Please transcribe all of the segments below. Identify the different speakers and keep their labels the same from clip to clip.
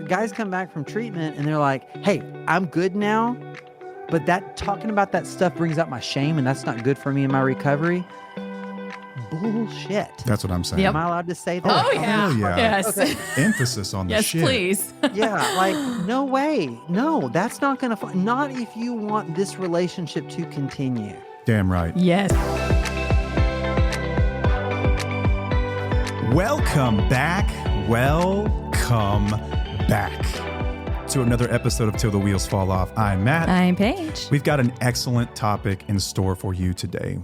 Speaker 1: Guys come back from treatment and they're like, hey, I'm good now, but that talking about that stuff brings out my shame and that's not good for me in my recovery. Bullshit.
Speaker 2: That's what I'm saying.
Speaker 1: Am I allowed to say that?
Speaker 3: Oh, yeah.
Speaker 2: Yeah.
Speaker 3: Yes.
Speaker 1: Okay.
Speaker 2: Emphasis on the
Speaker 3: Yes,
Speaker 2: shit.
Speaker 3: please.
Speaker 1: Yeah, like, no way. No, that's not going to, not if you want this relationship to continue.
Speaker 2: Damn right.
Speaker 3: Yes.
Speaker 2: Welcome back to another episode of Till the Wheels Fall Off. I'm Matt.
Speaker 3: I'm Paige.
Speaker 2: We've got an excellent topic in store for you today.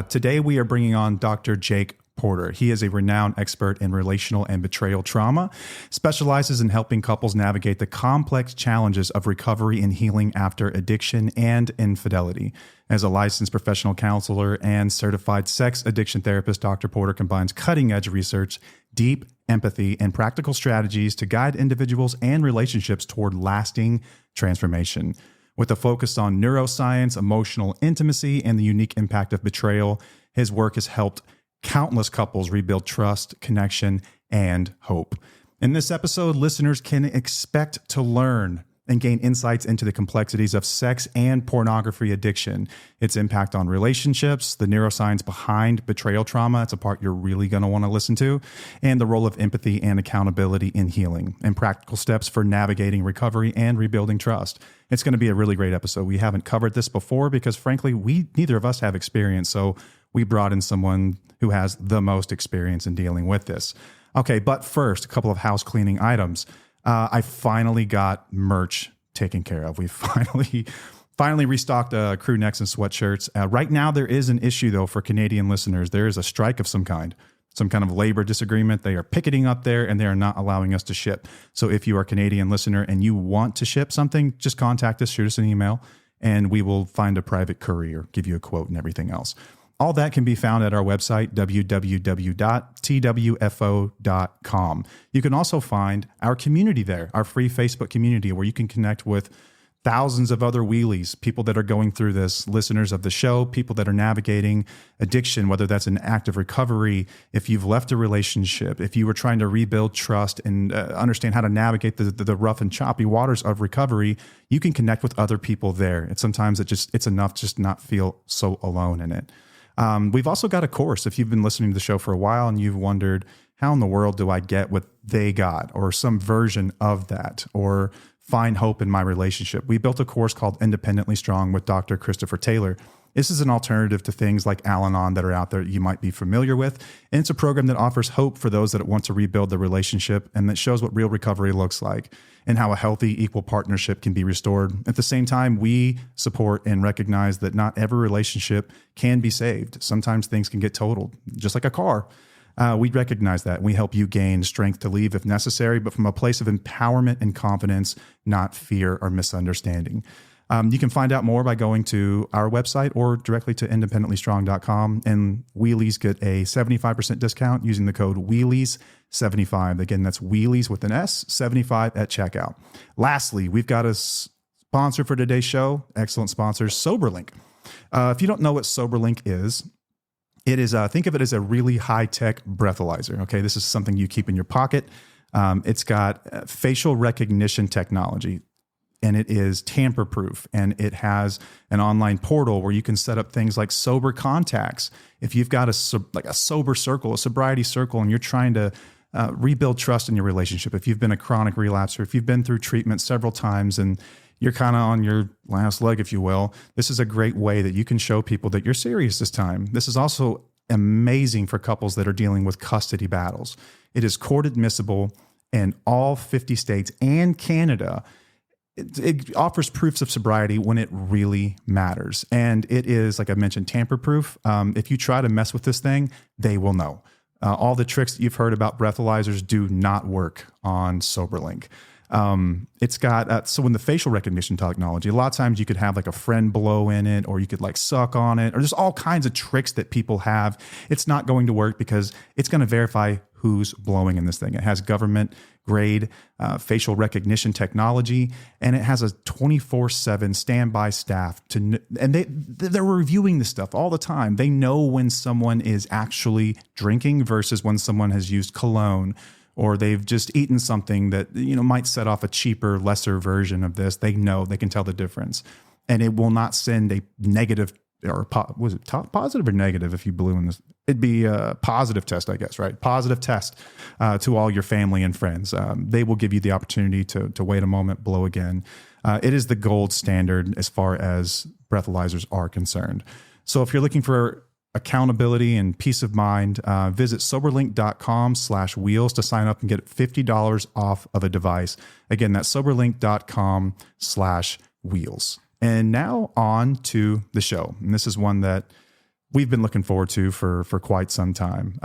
Speaker 2: Today we are bringing on Dr. Jake Porter. He is a renowned expert in relational and betrayal trauma, specializes in helping couples navigate the complex challenges of recovery and healing after addiction and infidelity. As a licensed professional counselor and certified sex addiction therapist, Dr. Porter combines cutting-edge research, deep empathy, and practical strategies to guide individuals and relationships toward lasting transformation. With a focus on neuroscience, emotional intimacy, and the unique impact of betrayal, his work has helped countless couples rebuild trust, connection, and hope. In this episode, listeners can expect to learn and gain insights into the complexities of sex and pornography addiction, its impact on relationships, the neuroscience behind betrayal trauma, it's a part you're really going to want to listen to, and the role of empathy and accountability in healing, and practical steps for navigating recovery and rebuilding trust. It's going to be a really great episode. We haven't covered this before because, frankly, neither of us have experience, so we brought in someone who has the most experience in dealing with this. Okay, but first, a couple of house cleaning items. I finally got merch taken care of. We finally restocked crew necks and sweatshirts. Right now, there is an issue, though, for Canadian listeners. There is a strike of some kind of labor disagreement. They are picketing up there, and they are not allowing us to ship. So if you are a Canadian listener and you want to ship something, just contact us, shoot us an email, and we will find a private courier, give you a quote and everything else. All that can be found at our website, www.twfo.com. You can also find our community there, our free Facebook community, where you can connect with thousands of other wheelies, people that are going through this, listeners of the show, people that are navigating addiction, whether that's an active recovery, if you've left a relationship, if you were trying to rebuild trust and understand how to navigate the rough and choppy waters of recovery, you can connect with other people there. And sometimes it's enough just not feel so alone in it. We've also got a course. If you've been listening to the show for a while and you've wondered, how in the world do I get what they got, or some version of that, or find hope in my relationship? We built a course called Independently Strong with Dr. Christopher Taylor. This is an alternative to things like Al-Anon that are out there you might be familiar with. And it's a program that offers hope for those that want to rebuild the relationship, and that shows what real recovery looks like and how a healthy, equal partnership can be restored. At the same time, we support and recognize that not every relationship can be saved. Sometimes things can get totaled, just like a car. We recognize that. We help you gain strength to leave if necessary, but from a place of empowerment and confidence, not fear or misunderstanding. You can find out more by going to our website or directly to independentlystrong.com, and Wheelies get a 75% discount using the code Wheelies75. Again, that's Wheelies with an S, 75 at checkout. Lastly, we've got a sponsor for today's show, excellent sponsor, SoberLink. If you don't know what SoberLink is, it is, think of it as a really high-tech breathalyzer. Okay, this is something you keep in your pocket. It's got facial recognition technology, and it is tamper-proof, and it has an online portal where you can set up things like sober contacts. If you've got a sober circle, a sobriety circle, and you're trying to rebuild trust in your relationship, if you've been a chronic relapser, if you've been through treatment several times and you're kind of on your last leg, if you will, this is a great way that you can show people that you're serious this time. This is also amazing for couples that are dealing with custody battles. It is court admissible in all 50 states and Canada. It offers proofs of sobriety when it really matters. And it is, like I mentioned, tamper-proof. If you try to mess with this thing, they will know. All the tricks that you've heard about breathalyzers do not work on SoberLink. It's got, so when the facial recognition technology, a lot of times you could have like a friend blow in it, or you could like suck on it, or there's all kinds of tricks that people have. It's not going to work because it's going to verify who's blowing in this thing. It has government grade facial recognition technology, and it has a 24/7 standby staff and they're reviewing this stuff all the time. They know when someone is actually drinking versus when someone has used cologne or they've just eaten something that, might set off a cheaper, lesser version of this. They know, they can tell the difference, and it will not send a negative or was it positive or negative if you blew in this? It'd be a positive test, I guess, right? Positive test to all your family and friends. They will give you the opportunity to wait a moment, blow again. It is the gold standard as far as breathalyzers are concerned. So if you're looking for accountability and peace of mind, visit soberlink.com/wheels to sign up and get $50 off of a device. Again, that's soberlink.com/wheels. And now on to the show. And this is one that we've been looking forward to for quite some time.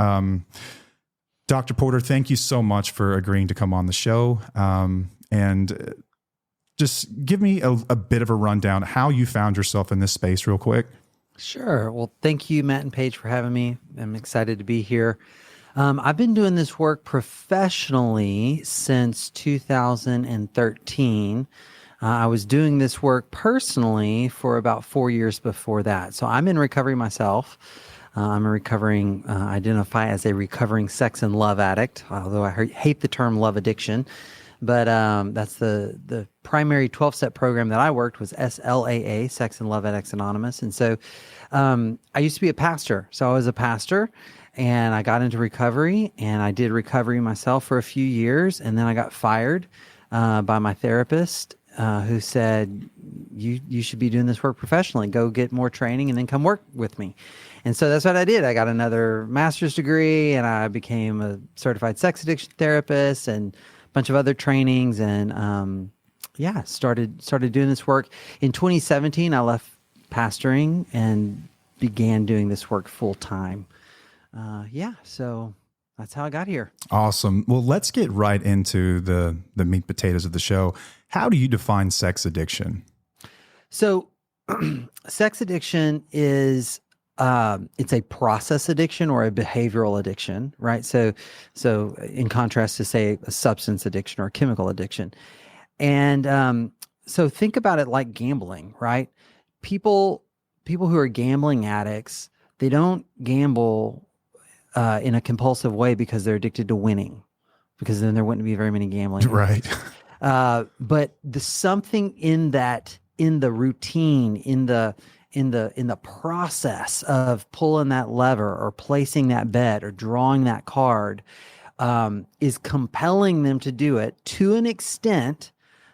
Speaker 2: Dr. Porter, thank you so much for agreeing to come on the show. And just give me a bit of a rundown how you found yourself in this space real quick.
Speaker 1: Sure. Well, thank you, Matt and Paige, for having me. I'm excited to be here. I've been doing this work professionally since 2013. I was doing this work personally for about 4 years before that. So I'm in recovery myself. I'm a recovering, identify as a recovering sex and love addict, although I hate the term love addiction. But that's the primary 12-step program that I worked was SLAA, Sex and Love Addicts Anonymous. And so I used to be a pastor. So I was a pastor, and I got into recovery, and I did recovery myself for a few years. And then I got fired by my therapist, who said, you should be doing this work professionally. Go get more training and then come work with me. And so that's what I did. I got another master's degree, and I became a certified sex addiction therapist and a bunch of other trainings. And started doing this work. In 2017, I left pastoring and began doing this work full time. So that's how I got here.
Speaker 2: Awesome. Well, let's get right into the meat potatoes of the show. How do you define sex addiction?
Speaker 1: So sex addiction is, it's a process addiction or a behavioral addiction, right? So in contrast to, say, a substance addiction or a chemical addiction. And so think about it like gambling, right? People who are gambling addicts, they don't gamble in a compulsive way because they're addicted to winning, because then there wouldn't be very many gambling.
Speaker 2: Right.
Speaker 1: But the something in that, in the routine, in the process of pulling that lever or placing that bet or drawing that card, is compelling them to do it to an extent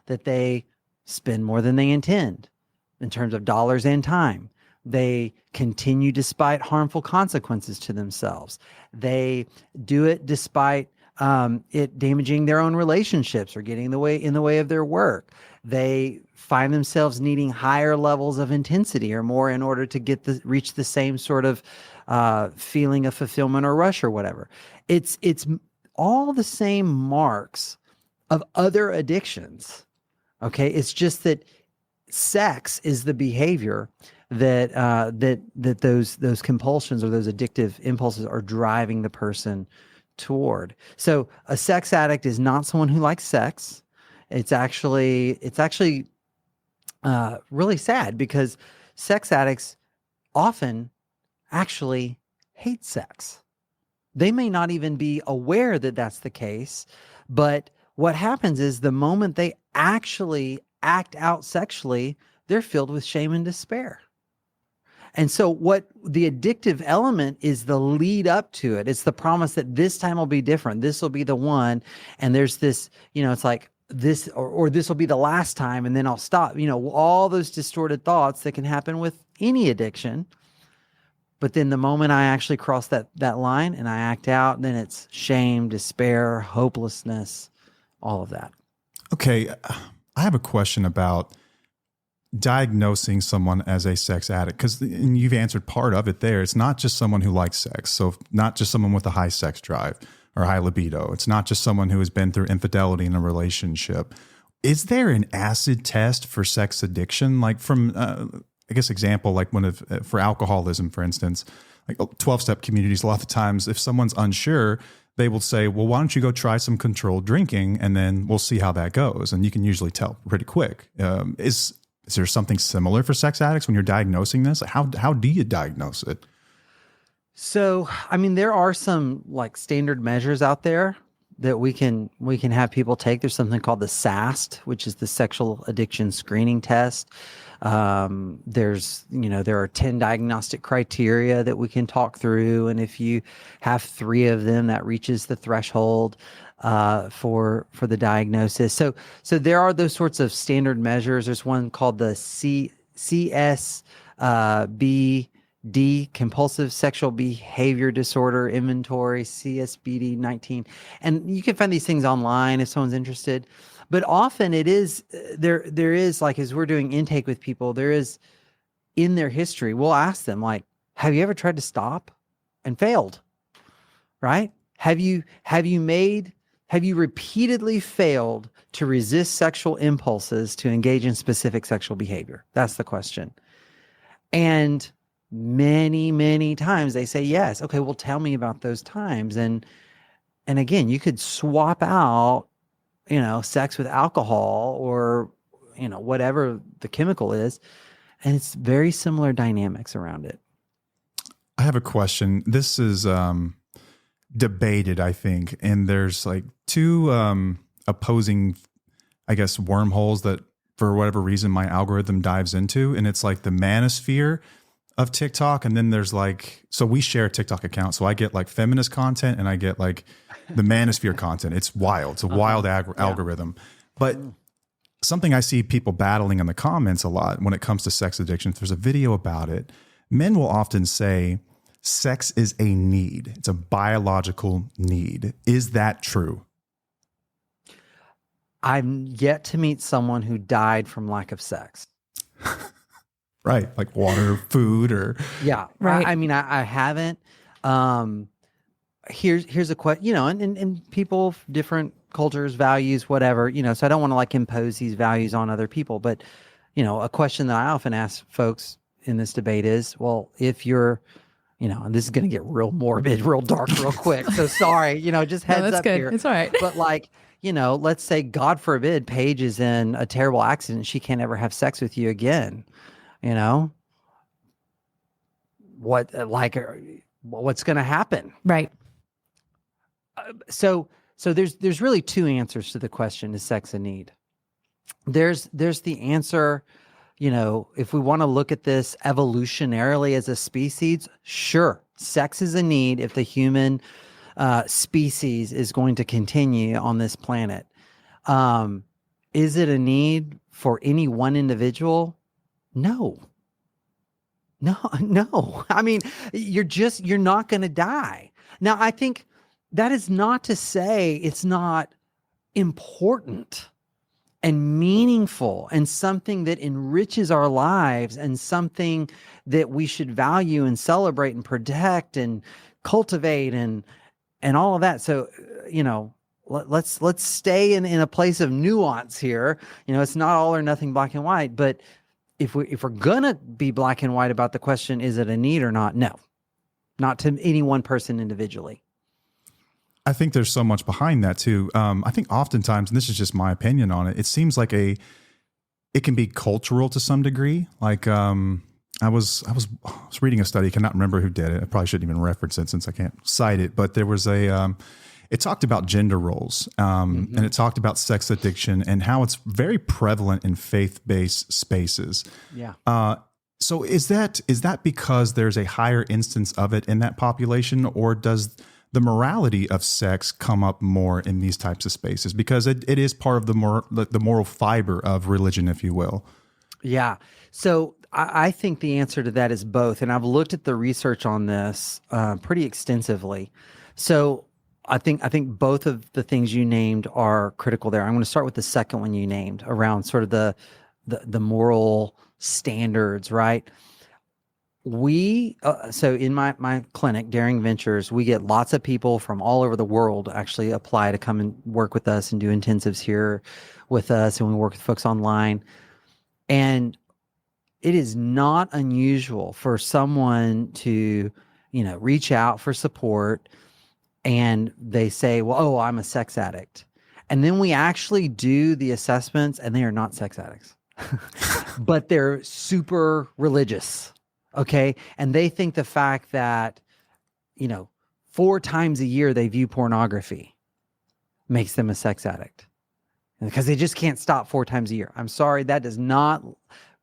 Speaker 1: that they spend more than they intend in terms of dollars and time. They continue despite harmful consequences to themselves. They do it despite it damaging their own relationships or getting in the way of their work. They find themselves needing higher levels of intensity or more in order to reach the same sort of feeling of fulfillment or rush or whatever. It's all the same marks of other addictions. Okay, it's just that sex is the behavior that those compulsions or those addictive impulses are driving the person toward. So a sex addict is not someone who likes sex. It's actually really sad, because sex addicts often actually hate sex. They may not even be aware that that's the case, but what happens is the moment they actually act out sexually, they're filled with shame and despair. And so what the addictive element is the lead up to it. It's the promise that this time will be different. This will be the one. And there's this, it's like this, or this will be the last time, and then I'll stop. All those distorted thoughts that can happen with any addiction. But then the moment I actually cross that line and I act out, then it's shame, despair, hopelessness, all of that.
Speaker 2: Okay. I have a question about diagnosing someone as a sex addict, because you've answered part of it there. It's not just someone who likes sex. So not just someone with a high sex drive or high libido. It's not just someone who has been through infidelity in a relationship. Is there an acid test for sex addiction? Like from, I guess, example, like for alcoholism, for instance, like 12-step communities, a lot of the times if someone's unsure, they will say, well, why don't you go try some controlled drinking and then we'll see how that goes. And you can usually tell pretty quick. Is there something similar for sex addicts when you're diagnosing this? How do you diagnose it?
Speaker 1: So, there are some like standard measures out there. that we can have people take. There's something called the SAST, which is the sexual addiction screening test. There are 10 diagnostic criteria that we can talk through, and if you have 3 of them, that reaches the threshold for the diagnosis. So there are those sorts of standard measures. There's one called the CSBD, compulsive sexual behavior disorder inventory, CSBD 19. And you can find these things online if someone's interested. But often it is there is, like, as we're doing intake with people, there is in their history, we'll ask them, like, have you ever tried to stop and failed? Right? Have you repeatedly failed to resist sexual impulses to engage in specific sexual behavior? That's the question. And many, many times they say yes. Okay, well, tell me about those times. And again, you could swap out, sex with alcohol or, whatever the chemical is, and it's very similar dynamics around it.
Speaker 2: I have a question. This is debated, I think, and there's like 2 opposing, I guess, wormholes that for whatever reason my algorithm dives into, and it's like the manosphere of TikTok, and then there's like, so we share a TikTok account, so I get like feminist content and I get like the manosphere content. It's wild. It's a wild algorithm. But something I see people battling in the comments a lot when it comes to sex addiction, if there's a video about it, men will often say sex is a need. It's a biological need. Is that true?
Speaker 1: I've yet to meet someone who died from lack of sex.
Speaker 2: Right. Like water, food, or.
Speaker 1: Yeah.
Speaker 3: Right.
Speaker 1: I haven't. Here's a question, and people, different cultures, values, whatever, so I don't want to like impose these values on other people. But, a question that I often ask folks in this debate is, well, if you're, and this is going to get real morbid, real dark, real quick. So sorry, just heads
Speaker 3: that's
Speaker 1: up
Speaker 3: good.
Speaker 1: here.
Speaker 3: It's all right.
Speaker 1: But like, let's say, God forbid, Paige is in a terrible accident. She can't ever have sex with you again. What's going to happen?
Speaker 3: Right.
Speaker 1: So there's really 2 answers to the question: is sex a need? There's the answer, if we want to look at this evolutionarily as a species, sure, sex is a need if the human species is going to continue on this planet. Is it a need for any one individual? No. I mean, you're not going to die. Now, I think that is not to say it's not important and meaningful and something that enriches our lives and something that we should value and celebrate and protect and cultivate and all of that. So, let's stay in a place of nuance here. It's not all or nothing, black and white, but if we're gonna be black and white about the question, is it a need or not? No, not to any one person individually.
Speaker 2: I think there's so much behind that too. I think oftentimes, and this is just my opinion on it, it seems like it can be cultural to some degree. Like I was reading a study, I cannot remember who did it. I probably shouldn't even reference it since I can't cite it, but there was it talked about gender roles, and it talked about sex addiction and how it's very prevalent in faith-based spaces.
Speaker 1: Yeah.
Speaker 2: So is that because there's a higher instance of it in that population, or does the morality of sex come up more in these types of spaces? Because it is part of the moral fiber of religion, if you will. Yeah.
Speaker 1: So I think the answer to that is both. And I've looked at the research on this pretty extensively. So I think both of the things you named are critical there. I'm going to start with the second one you named around sort of the moral standards, right? So in my clinic, Daring Ventures, we get lots of people from all over the world actually apply to come and work with us and do intensives here with us. And we work with folks online. And it is not unusual for someone to, reach out for support and they say, well, oh, I'm a sex addict. And then we actually do the assessments and they are not sex addicts, but they're super religious. Okay. And they think the fact that, 4 times a year they view pornography makes them a sex addict because they just can't stop 4 times a year. I'm sorry, that does not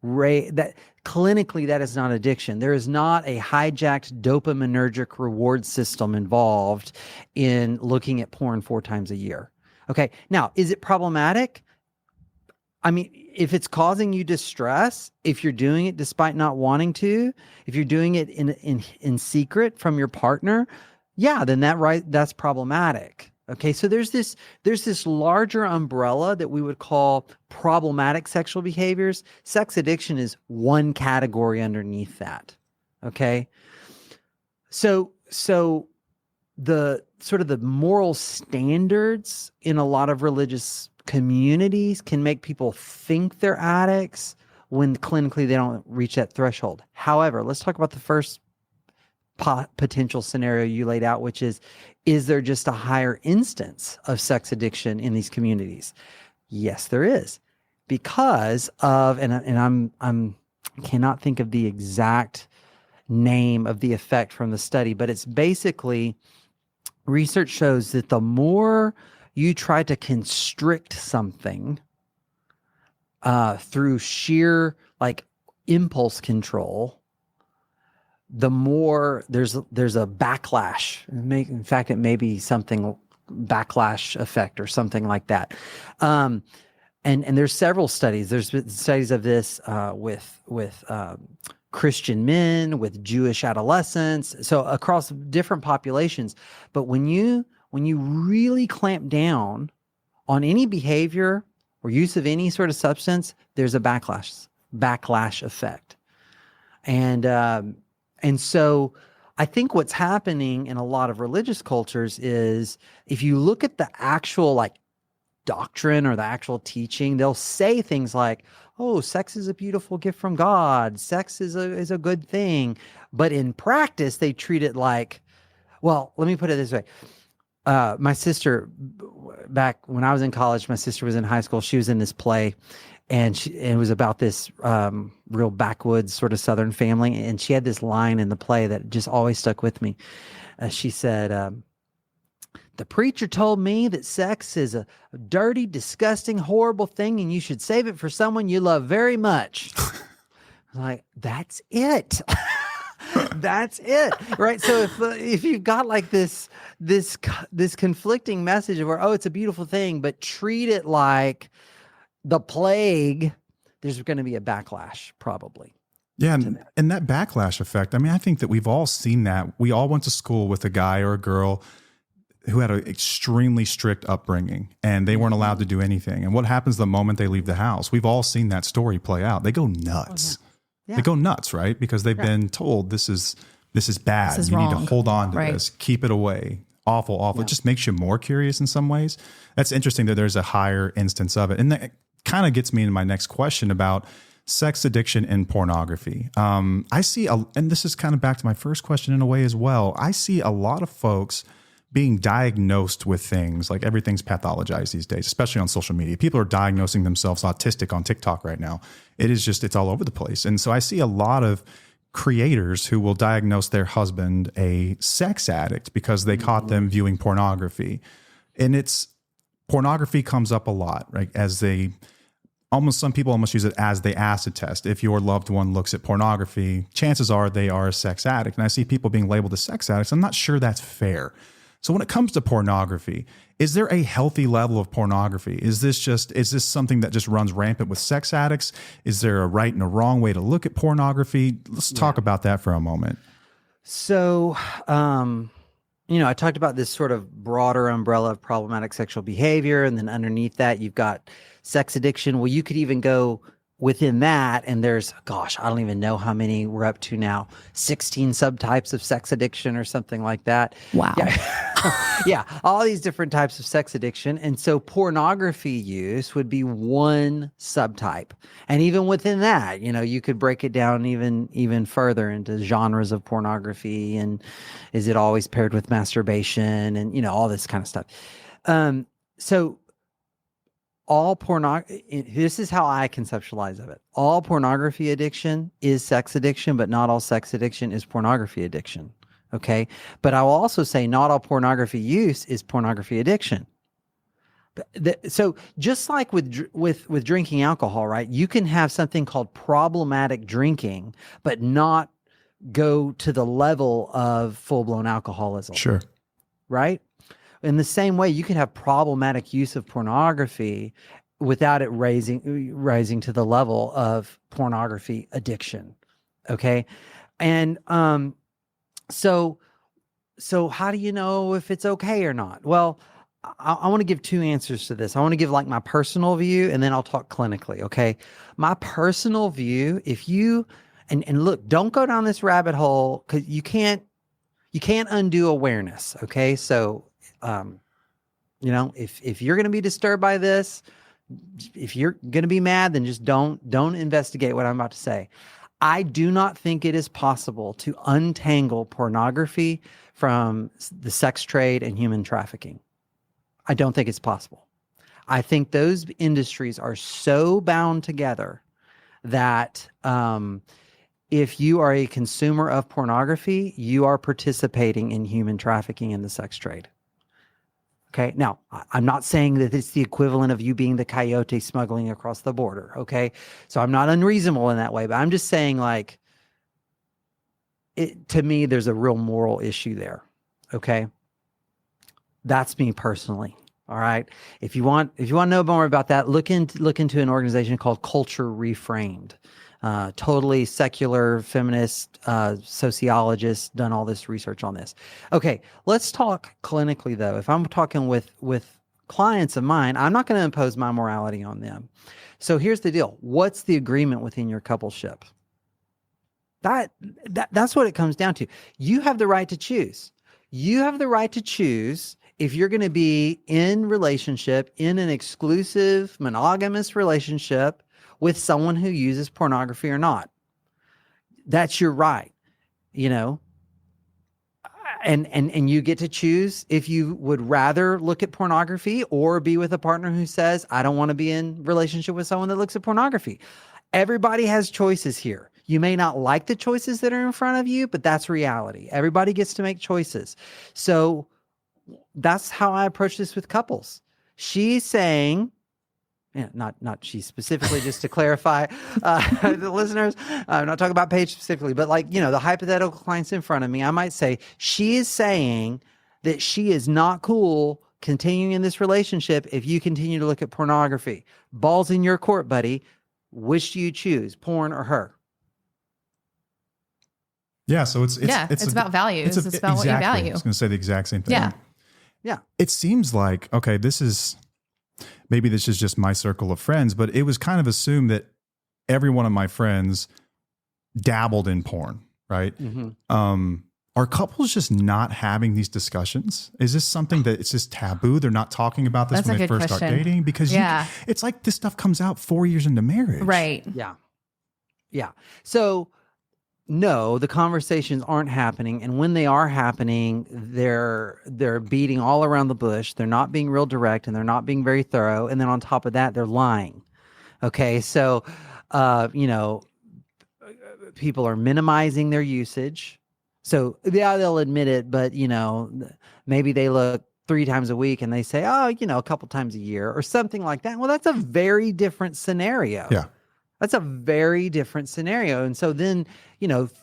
Speaker 1: that clinically that is not addiction. There is not a hijacked dopaminergic reward system involved in looking at porn 4 times a year. Okay. Now, is it problematic? I mean, if it's causing you distress, if you're doing it despite not wanting to, if you're doing it in secret from your partner, yeah, then that's problematic. Okay, so there's this larger umbrella that we would call problematic sexual behaviors. Sex addiction is one category underneath that. Okay, so the sort of the moral standards in a lot of religious communities can make people think they're addicts when clinically they don't reach that threshold. However, let's talk about the first potential scenario you laid out, which is there just a higher instance of sex addiction in these communities? Yes, there is, because of, and I'm cannot think of the exact name of the effect from the study, but it's basically research shows that the more you try to constrict something through sheer like impulse control, the more there's a backlash. In fact, it may be something backlash effect or something like that. And there's several studies. There's been studies of this with Christian men, with Jewish adolescents, so across different populations. But when you really clamp down on any behavior or use of any sort of substance, there's a backlash effect. And so I think what's happening in a lot of religious cultures is if you look at the actual like doctrine or the actual teaching, they'll say things like, oh, sex is a beautiful gift from God. Sex is a good thing. But in practice, they treat it like, well, let me put it this way. My sister, back when I was in college, my sister was in high school. She was in this play, and it was about this real backwoods sort of Southern family. And she had this line in the play that just always stuck with me. She said, the preacher told me that sex is a dirty, disgusting, horrible thing, and you should save it for someone you love very much. I'm like, that's it. That's it, right? So if you've got like this conflicting message of where, oh, it's a beautiful thing, but treat it like the plague, there's going to be a backlash probably.
Speaker 2: Yeah, and that backlash effect, I mean, I think that we've all seen that. We all went to school with a guy or a girl who had an extremely strict upbringing, and they weren't allowed to do anything. And what happens the moment they leave the house? We've all seen that story play out. They go nuts. Oh, yeah. They go nuts, right? Because they've been told this is bad.
Speaker 3: This is
Speaker 2: you
Speaker 3: wrong.
Speaker 2: Need to hold on to this. Keep it away. Awful. Yeah. It just makes you more curious in some ways. That's interesting that there's a higher instance of it. And that kind of gets me into my next question about sex addiction and pornography. I see, and this is kind of back to my first question in a way as well. I see a lot of folks being diagnosed with things like everything's pathologized these days, especially on social media. People are diagnosing themselves autistic on TikTok right now. It's all over the place. And so I see a lot of creators who will diagnose their husband a sex addict because they caught them viewing pornography. And pornography comes up a lot, right? Some people almost use it as the acid test. If your loved one looks at pornography, chances are they are a sex addict. And I see people being labeled as sex addicts. I'm not sure that's fair. So when it comes to pornography, is there a healthy level of pornography? Is this something that just runs rampant with sex addicts? Is there a right and a wrong way to look at pornography? Let's talk about that for a moment.
Speaker 1: So, I talked about this sort of broader umbrella of problematic sexual behavior. And then underneath that, you've got sex addiction. Well, you could even go within that, and there's, I don't even know how many we're up to now, 16 subtypes of sex addiction or something like that.
Speaker 3: Wow.
Speaker 1: Yeah. Yeah, all these different types of sex addiction. And so pornography use would be one subtype. And even within that, you could break it down even further into genres of pornography, and is it always paired with masturbation, and all this kind of stuff. So all this is how I conceptualize of it. All pornography addiction is sex addiction, but not all sex addiction is pornography addiction. Okay. But I will also say not all pornography use is pornography addiction. So just like with drinking alcohol, right? You can have something called problematic drinking, but not go to the level of full-blown alcoholism,
Speaker 2: Sure.
Speaker 1: right? In the same way, you can have problematic use of pornography without it rising to the level of pornography addiction. Okay. And so how do you know if it's okay or not? Well, I want to give two answers to this. I want to give like my personal view, and then I'll talk clinically. Okay. My personal view, if you, and look, don't go down this rabbit hole, because you can't undo awareness. Okay. So, if you're going to be disturbed by this, if you're going to be mad, then just don't investigate what I'm about to say. I do not think it is possible to untangle pornography from the sex trade and human trafficking. I don't think it's possible. I think those industries are so bound together that if you are a consumer of pornography, you are participating in human trafficking and the sex trade. Okay. Now, I'm not saying that it's the equivalent of you being the coyote smuggling across the border. Okay. So I'm not unreasonable in that way, but I'm just saying, like, to me, there's a real moral issue there. Okay. That's me personally. All right. If you want to know more about that, look into an organization called Culture Reframed. Totally secular feminist sociologist, done all this research on this. Okay, let's talk clinically though. If I'm talking with clients of mine, I'm not going to impose my morality on them. So here's the deal. What's the agreement within your coupleship? That's what it comes down to. You have the right to choose. You have the right to choose if you're going to be in relationship, in an exclusive monogamous relationship with someone who uses pornography or not. That's your right, and you get to choose if you would rather look at pornography or be with a partner who says, I don't want to be in relationship with someone that looks at pornography. Everybody has choices here. You may not like the choices that are in front of you, but that's reality. Everybody gets to make choices. So that's how I approach this with couples. She's saying, not she specifically, just to clarify, the listeners, I'm not talking about Paige specifically, but the hypothetical clients in front of me, I might say, she is saying that she is not cool continuing in this relationship if you continue to look at pornography. Ball's in your court, buddy. Which do you choose, porn or her?
Speaker 2: Yeah, so it's
Speaker 3: about values. It's about what you value.
Speaker 2: I was going to say the exact same thing.
Speaker 1: Yeah.
Speaker 2: It seems like, okay, maybe this is just my circle of friends, but it was kind of assumed that every one of my friends dabbled in porn, right? Mm-hmm. Are couples just not having these discussions? Is this something that it's just taboo? They're not talking about this when they first start dating? Because it's like this stuff comes out 4 years into marriage.
Speaker 3: Right.
Speaker 1: Yeah. So no, the conversations aren't happening. And when they are happening, they're beating all around the bush. They're not being real direct, and they're not being very thorough. And then on top of that, they're lying. Okay. So, people are minimizing their usage. So they'll admit it, but maybe they look 3 times a week and they say, a couple times a year or something like that. Well, that's a very different scenario.
Speaker 2: Yeah.
Speaker 1: That's a very different scenario. And so then,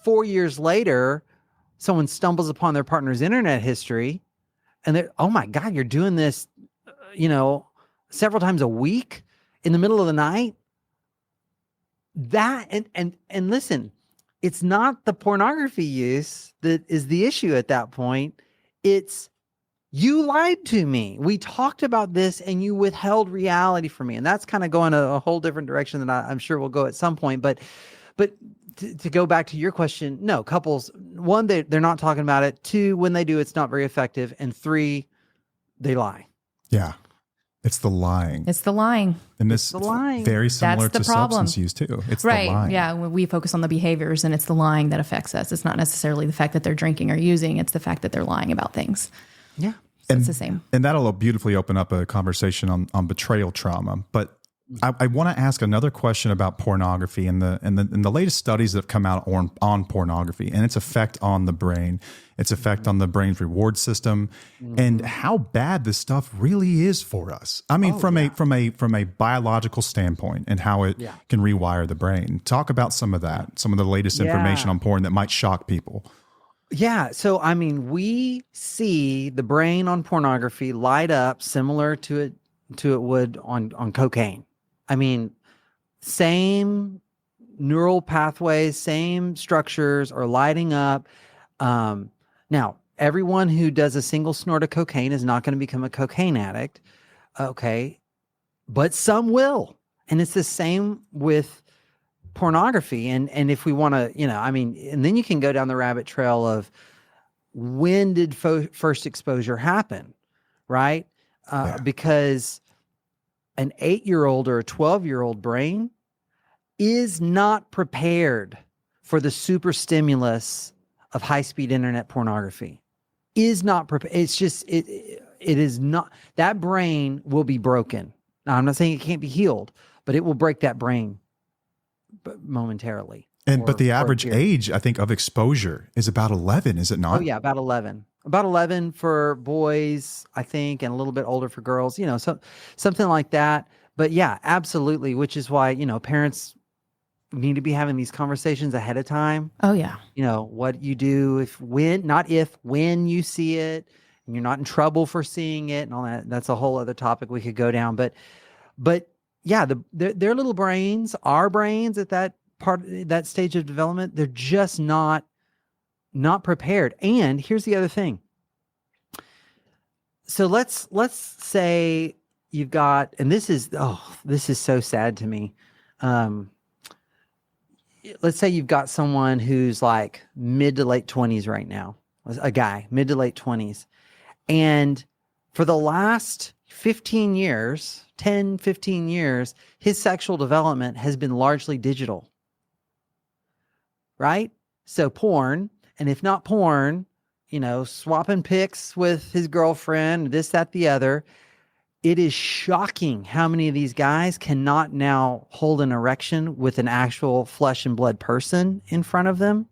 Speaker 1: 4 years later, someone stumbles upon their partner's internet history and they're, oh my God, you're doing this, several times a week in the middle of the night. That, and listen, it's not the pornography use that is the issue at that point. It's, you lied to me. We talked about this and you withheld reality from me. And that's kind of going a whole different direction than I'm sure we'll go at some point. But to go back to your question, no, couples, 1, they're not talking about it. 2, when they do, it's not very effective. And 3, they lie.
Speaker 2: Yeah. It's the lying. And this is very similar to substance use too. It's the lying.
Speaker 3: Yeah. We focus on the behaviors, and it's the lying that affects us. It's not necessarily the fact that they're drinking or using. It's the fact that they're lying about things.
Speaker 1: Yeah.
Speaker 3: So it's the same.
Speaker 2: And that'll beautifully open up a conversation on betrayal trauma. But I want to ask another question about pornography and the latest studies that have come out on pornography and its effect on the brain, its effect on the brain's reward system, and how bad this stuff really is for us. I mean, from a biological standpoint and how it can rewire the brain. Talk about some of that, some of the latest information on porn that might shock people.
Speaker 1: Yeah. So, I mean, we see the brain on pornography light up similar to it would on cocaine. I mean, same neural pathways, same structures are lighting up. Now, everyone who does a single snort of cocaine is not going to become a cocaine addict. Okay. But some will. And it's the same with pornography. And if we want to, I mean, and then you can go down the rabbit trail of when did first exposure happen, right? Because an 8-year-old or a 12-year-old brain is not prepared for the super stimulus of high-speed internet pornography. Is not prepared. It's just, it is not, that brain will be broken. Now, I'm not saying it can't be healed, but it will break that brain momentarily.
Speaker 2: But the average age, I think, of exposure is about 11, is it not?
Speaker 1: Oh yeah, about 11. About 11 for boys, I think, and a little bit older for girls, so something like that. But yeah, absolutely, which is why, parents need to be having these conversations ahead of time.
Speaker 3: Oh yeah.
Speaker 1: What you do when you see it, and you're not in trouble for seeing it and all that. That's a whole other topic we could go down. But yeah, their little brains, our brains at that stage of development, they're just not prepared. And here's the other thing. So let's say you've got, and this is so sad to me. Let's say you've got someone who's like mid to late 20s right now, a guy, mid to late 20s. And for the last 15 years, his sexual development has been largely digital. Right? So porn, and if not porn, swapping pics with his girlfriend, this, that, the other. It is shocking how many of these guys cannot now hold an erection with an actual flesh and blood person in front of them.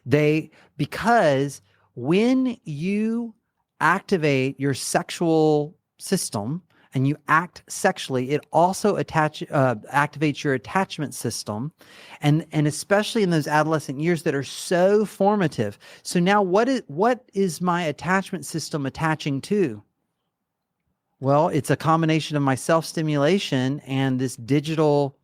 Speaker 1: Because when you activate your sexual system and you act sexually, it also activates your attachment system, and especially in those adolescent years that are so formative. So now, what is my attachment system attaching to? Well, it's a combination of my self-stimulation and this digital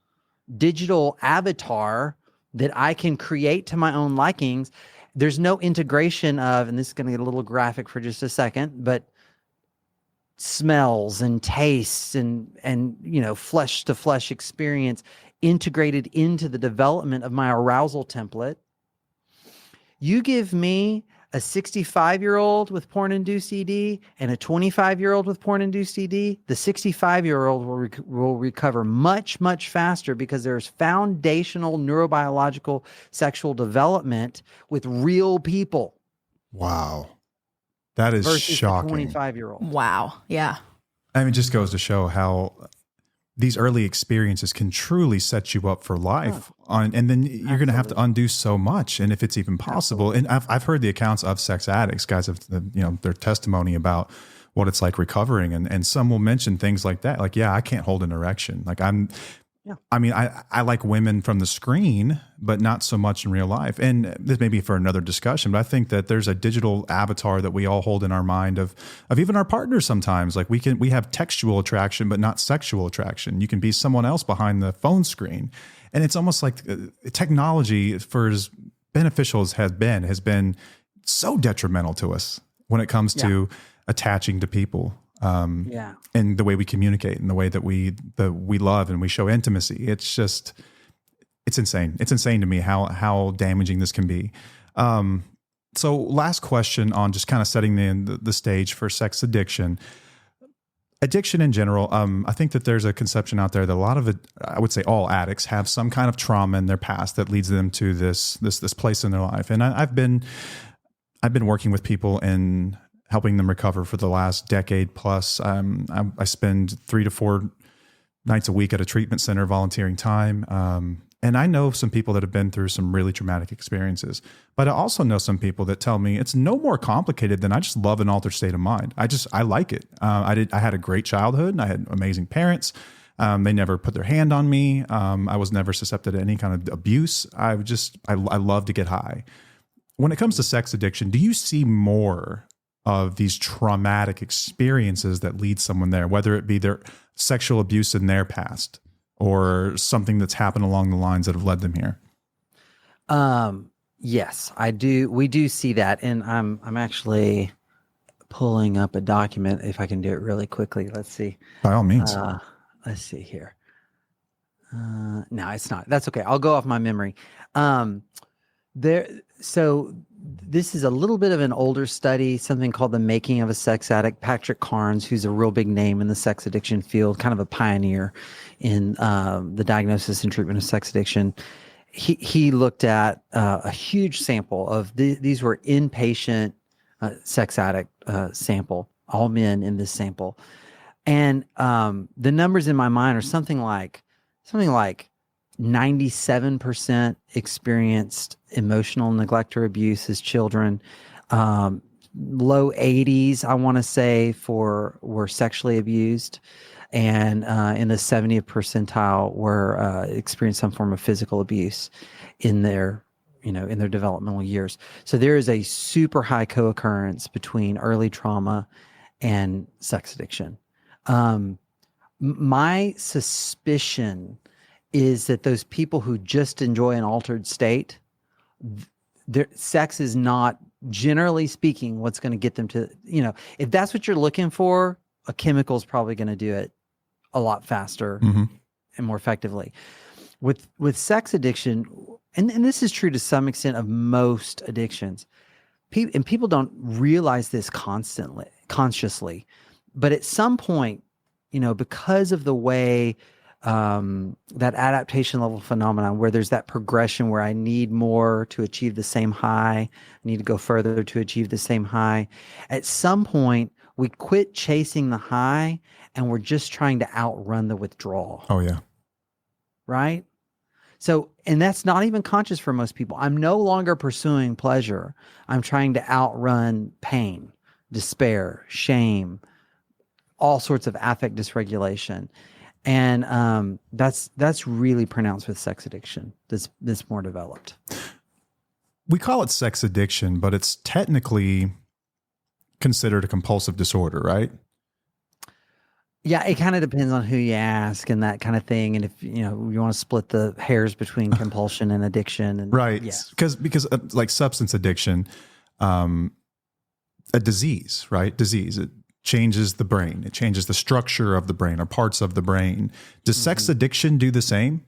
Speaker 1: avatar that I can create to my own likings. There's no integration of, and this is going to get a little graphic for just a second, but smells and tastes and flesh to flesh experience integrated into the development of my arousal template. You give me a 65-year-old with porn-induced ED and a 25-year-old with porn-induced ED, the 65-year-old will recover much, much faster because there's foundational neurobiological sexual development with real people.
Speaker 2: Wow. That is shocking.
Speaker 1: 25-year-old.
Speaker 3: Wow. Yeah.
Speaker 2: I mean, it just goes to show how these early experiences can truly set you up for life. And then you're going to have to undo so much. And if it's even possible, and I've heard the accounts of sex addicts, guys have, their testimony about what it's like recovering. And some will mention things like that. Like, yeah, I can't hold an erection. Like I like women from the screen, but not so much in real life. And this may be for another discussion, but I think that there's a digital avatar that we all hold in our mind of even our partners sometimes. Like we have textual attraction, but not sexual attraction. You can be someone else behind the phone screen. And it's almost like technology, for as beneficial as has been so detrimental to us when it comes to attaching to people. And the way we communicate and the way that we love and we show intimacy. It's insane. It's insane to me how damaging this can be. So last question on just kind of setting the stage for sex addiction. Addiction in general, I think that there's a conception out there that a lot of it, I would say all addicts have some kind of trauma in their past that leads them to this place in their life. And I've been working with people and helping them recover for the last decade plus. I spend 3 to 4 nights a week at a treatment center, volunteering time. And I know some people that have been through some really traumatic experiences, but I also know some people that tell me it's no more complicated than I just love an altered state of mind. I like it. I had a great childhood and I had amazing parents. They never put their hand on me. I was never susceptible to any kind of abuse. I love to get high. When it comes to sex addiction, do you see more of these traumatic experiences that lead someone there, whether it be their sexual abuse in their past or something that's happened along the lines that have led them here?
Speaker 1: Yes, I do. We do see that. And I'm actually pulling up a document if I can do it really quickly. Let's see.
Speaker 2: By all means.
Speaker 1: Let's see here. No, it's not. That's okay. I'll go off my memory. So this is a little bit of an older study, something called The Making of a Sex Addict. Patrick Carnes, who's a real big name in the sex addiction field, kind of a pioneer in the diagnosis and treatment of sex addiction. He looked at a huge sample of these were inpatient sex addict sample, all men in this sample. And the numbers in my mind are something like 97% experienced emotional neglect or abuse as children. Low 80s, I want to say, were sexually abused, and in the 70th percentile were experienced some form of physical abuse in their developmental years. So there is a super high co-occurrence between early trauma and sex addiction. My suspicion is that those people who just enjoy an altered state, their sex is not, generally speaking, what's going to get them to, if that's what you're looking for, a chemical is probably going to do it a lot faster and more effectively. With sex addiction, and this is true to some extent of most addictions, people don't realize this consciously, but at some point, because of the way that adaptation level phenomenon where there's that progression where I need more to achieve the same high, I need to go further to achieve the same high. At some point, we quit chasing the high and we're just trying to outrun the withdrawal.
Speaker 2: Oh, yeah.
Speaker 1: Right? So, and that's not even conscious for most people. I'm no longer pursuing pleasure. I'm trying to outrun pain, despair, shame, all sorts of affect dysregulation. And that's really pronounced with sex addiction. That's more developed.
Speaker 2: We call it sex addiction, but it's technically considered a compulsive disorder, right?
Speaker 1: Yeah, it kind of depends on who you ask and that kind of thing. And if you want to split the hairs between compulsion and addiction, and
Speaker 2: right?
Speaker 1: Yes.
Speaker 2: Because like substance addiction, a disease, right? Disease. It changes the brain. It changes the structure of the brain or parts of the brain. Does sex addiction do the same?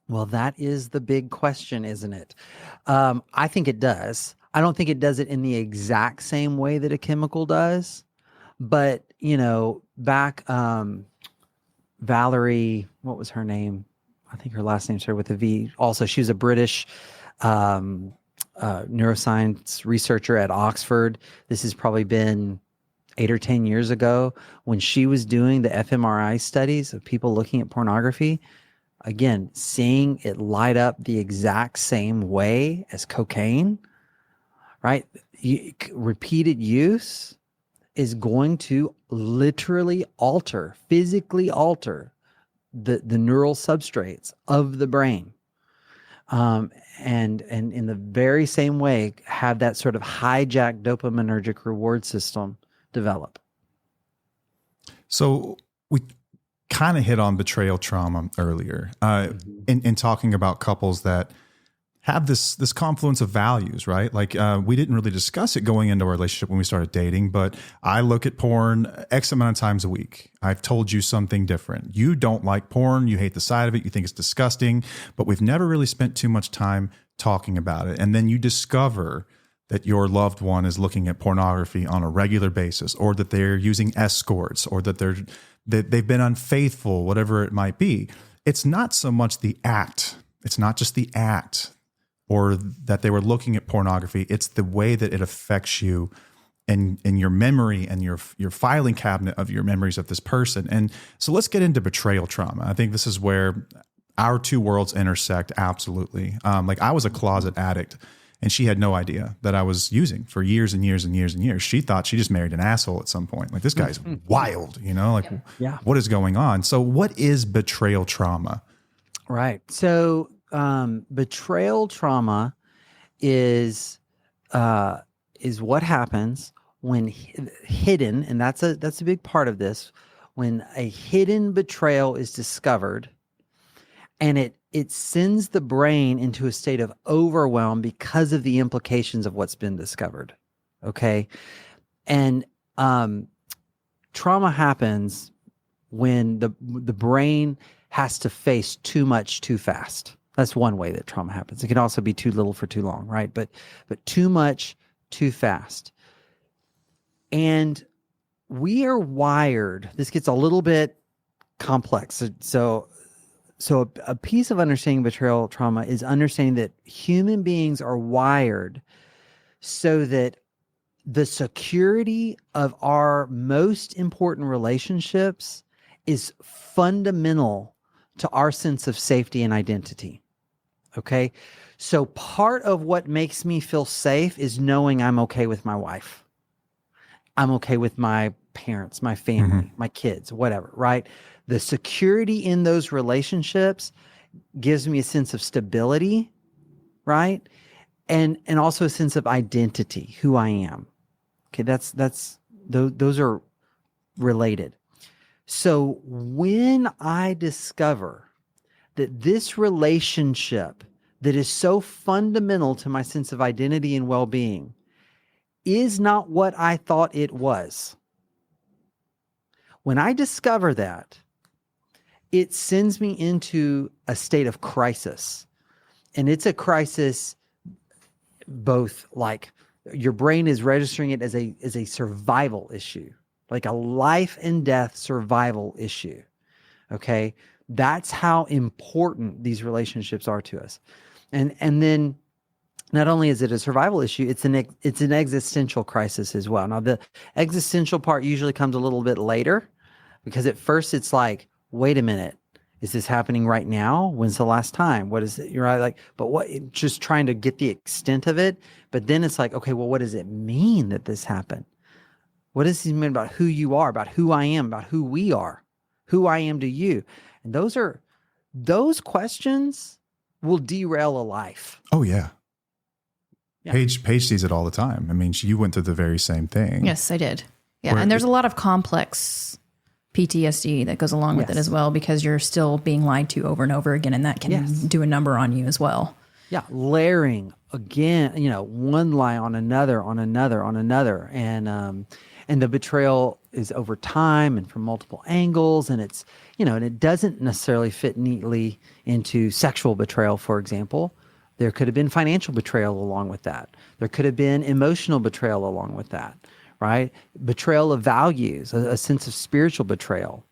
Speaker 1: Well, that is the big question, isn't it? I think it does. I don't think it does it in the exact same way that a chemical does. But, back Valerie, what was her name? I think her last name started with a V. Also, she was a British neuroscience researcher at Oxford. This has probably been 8 or 10 years ago when she was doing the fMRI studies of people looking at pornography. Again, seeing it light up the exact same way as cocaine, right? Repeated use is going to literally physically alter the neural substrates of the brain. And in the very same way, have that sort of hijacked dopaminergic reward system develop.
Speaker 2: So we kind of hit on betrayal trauma earlier in talking about couples that have this confluence of values, right? Like we didn't really discuss it going into our relationship when we started dating, but I look at porn X amount of times a week. I've told you something different. You don't like porn. You hate the sight of it. You think it's disgusting, but we've never really spent too much time talking about it. And then you discover that your loved one is looking at pornography on a regular basis, or that they're using escorts, or that they've been unfaithful, whatever it might be. It's not so much the act. It's not just the act or that they were looking at pornography. It's the way that it affects you and your memory and your filing cabinet of your memories of this person. And so let's get into betrayal trauma. I think this is where our two worlds intersect. Absolutely. Like I was a closet addict, and she had no idea that I was using for years and years and years and years. She thought she just married an asshole at some point. Like, this guy's wild, like what is going on? So what is betrayal trauma?
Speaker 1: Right. So betrayal trauma is what happens when hidden, and that's a big part of this, when a hidden betrayal is discovered, and it sends the brain into a state of overwhelm because of the implications of what's been discovered. Okay. And trauma happens when the brain has to face too much too fast. That's one way that trauma happens. It can also be too little for too long, right? But too much too fast. And we are wired, this gets a little bit complex. So a piece of understanding betrayal trauma is understanding that human beings are wired so that the security of our most important relationships is fundamental to our sense of safety and identity. Okay? So part of what makes me feel safe is knowing I'm okay with my wife. I'm okay with my parents, my family, my kids, whatever, right? The security in those relationships gives me a sense of stability, right? And also a sense of identity, who I am. Okay, those are related. So when I discover that this relationship that is so fundamental to my sense of identity and well-being is not what I thought it was, when I discover that, it sends me into a state of crisis. And it's a crisis, both like your brain is registering it as a survival issue, like a life and death survival issue. Okay. That's how important these relationships are to us. And then not only is it a survival issue, it's an existential crisis as well. Now, the existential part usually comes a little bit later, because at first it's like, wait a minute, is this happening right now? When's the last time? What is it? You're right, like, but what? Just trying to get the extent of it. But then it's like, okay, well, what does it mean that this happened? What does it mean about who you are, about who I am, about who we are, who I am to you? And those questions will derail a life.
Speaker 2: Oh yeah.
Speaker 1: Yeah.
Speaker 2: Paige sees it all the time. I mean, you went through the very same thing.
Speaker 3: Yes, I did. Yeah. And there's a lot of complex PTSD that goes along with it as well, because you're still being lied to over and over again. And that can do a number on you as well.
Speaker 1: Yeah. Layering again, one lie on another, on another, on another. And the betrayal is over time and from multiple angles. And it's, and it doesn't necessarily fit neatly into sexual betrayal, for example. There could have been financial betrayal along with that. There could have been emotional betrayal along with that, right? Betrayal of values, a sense of spiritual betrayal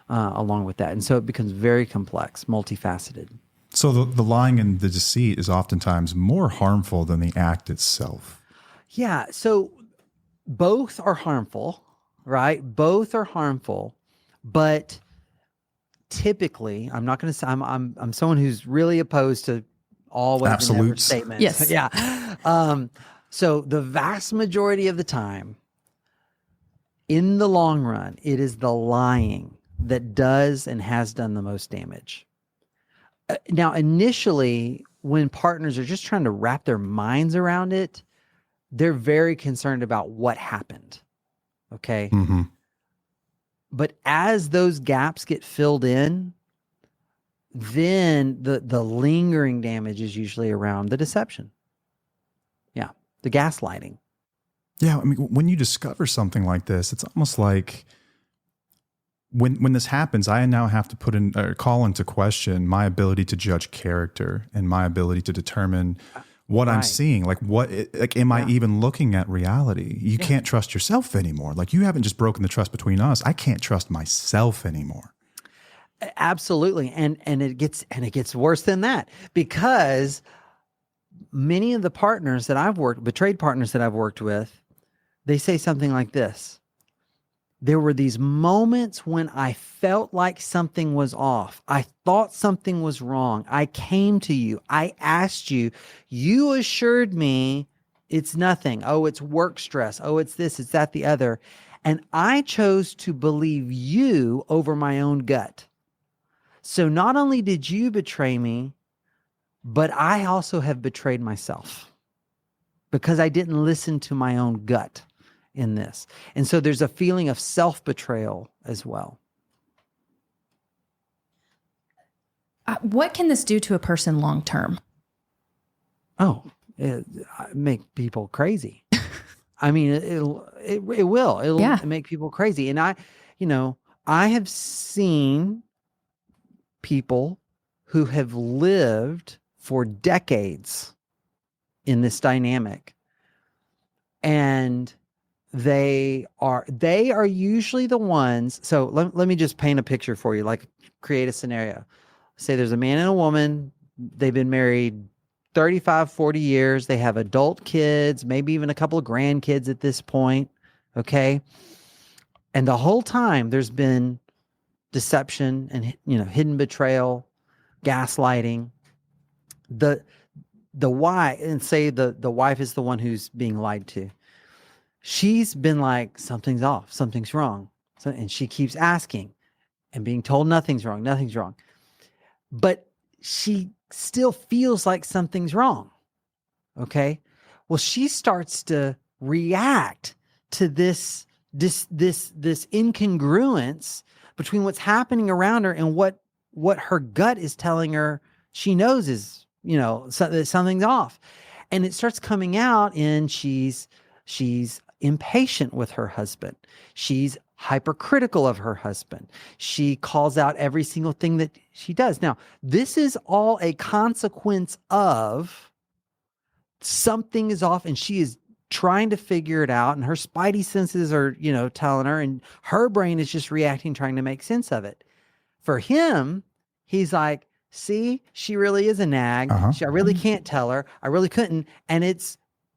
Speaker 1: along with that. And so it becomes very complex, multifaceted.
Speaker 2: So the lying and the deceit is oftentimes more harmful than the act itself.
Speaker 1: Yeah. So both are harmful, right? Both are harmful, but typically, I'm not going to say, I'm someone who's really opposed to always
Speaker 2: absolute
Speaker 1: statements.
Speaker 3: Yes.
Speaker 1: Yeah. So the vast majority of the time, in the long run, it is the lying that does and has done the most damage. Now, initially, when partners are just trying to wrap their minds around it, they're very concerned about what happened. Okay.
Speaker 2: Mm-hmm.
Speaker 1: But as those gaps get filled in, then the lingering damage is usually around the deception. Yeah. The gaslighting.
Speaker 2: Yeah. I mean, when you discover something like this, it's almost like when this happens, I now have to put in or call into question my ability to judge character and my ability to determine what I'm seeing. Like am I even looking at reality? You can't trust yourself anymore. Like, you haven't just broken the trust between us. I can't trust myself anymore.
Speaker 1: Absolutely. And it gets worse than that, because many of the partners that betrayed partners that I've worked with, they say something like this. There were these moments when I felt like something was off. I thought something was wrong. I came to you. I asked you. You assured me it's nothing. Oh, it's work stress. Oh, it's this, it's that, the other. And I chose to believe you over my own gut. So not only did you betray me, but I also have betrayed myself because I didn't listen to my own gut in this. And so there's a feeling of self-betrayal as well.
Speaker 3: What can this do to a person long term?
Speaker 1: Oh, it make people crazy. I mean, it will. It'll make people crazy. And I have seen people who have lived for decades in this dynamic, and they are usually the ones. So let me just paint a picture for you, like create a scenario. Say there's a man and a woman. They've been married 35, 40 years. They have adult kids, maybe even a couple of grandkids at this point. Okay. And the whole time there's been deception and, hidden betrayal, gaslighting. The wife, and say the wife is the one who's being lied to. She's been like, something's off, something's wrong. And she keeps asking and being told nothing's wrong, nothing's wrong. But she still feels like something's wrong. Okay. Well, she starts to react to this incongruence between what's happening around her and what her gut is telling her she knows is, that something's off. And it starts coming out, and she's impatient with her husband. She's hypercritical of her husband. She calls out every single thing that she does. Now, this is all a consequence of something is off, and she is trying to figure it out, and her spidey senses are, telling her, and her brain is just reacting, trying to make sense of it. For him, he's like, see, she really is a nag. I really can't tell her. I really couldn't. And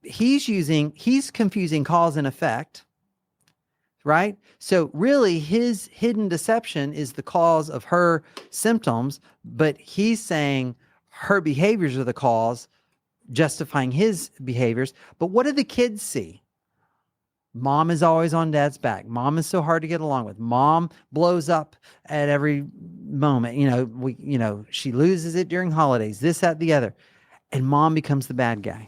Speaker 1: he's confusing cause and effect, right? So really his hidden deception is the cause of her symptoms, but he's saying her behaviors are the cause, justifying his behaviors. But what do the kids see? Mom is always on dad's back. Mom is so hard to get along with. Mom blows up at every moment. She loses it during holidays, this, that, the other. And mom becomes the bad guy,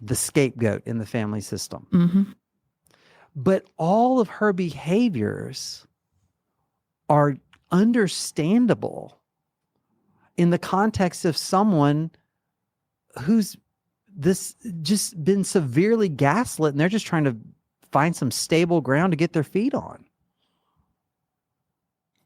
Speaker 1: the scapegoat in the family system. Mm-hmm. But all of her behaviors are understandable in the context of someone who's just been severely gaslit, and they're just trying to find some stable ground to get their feet on.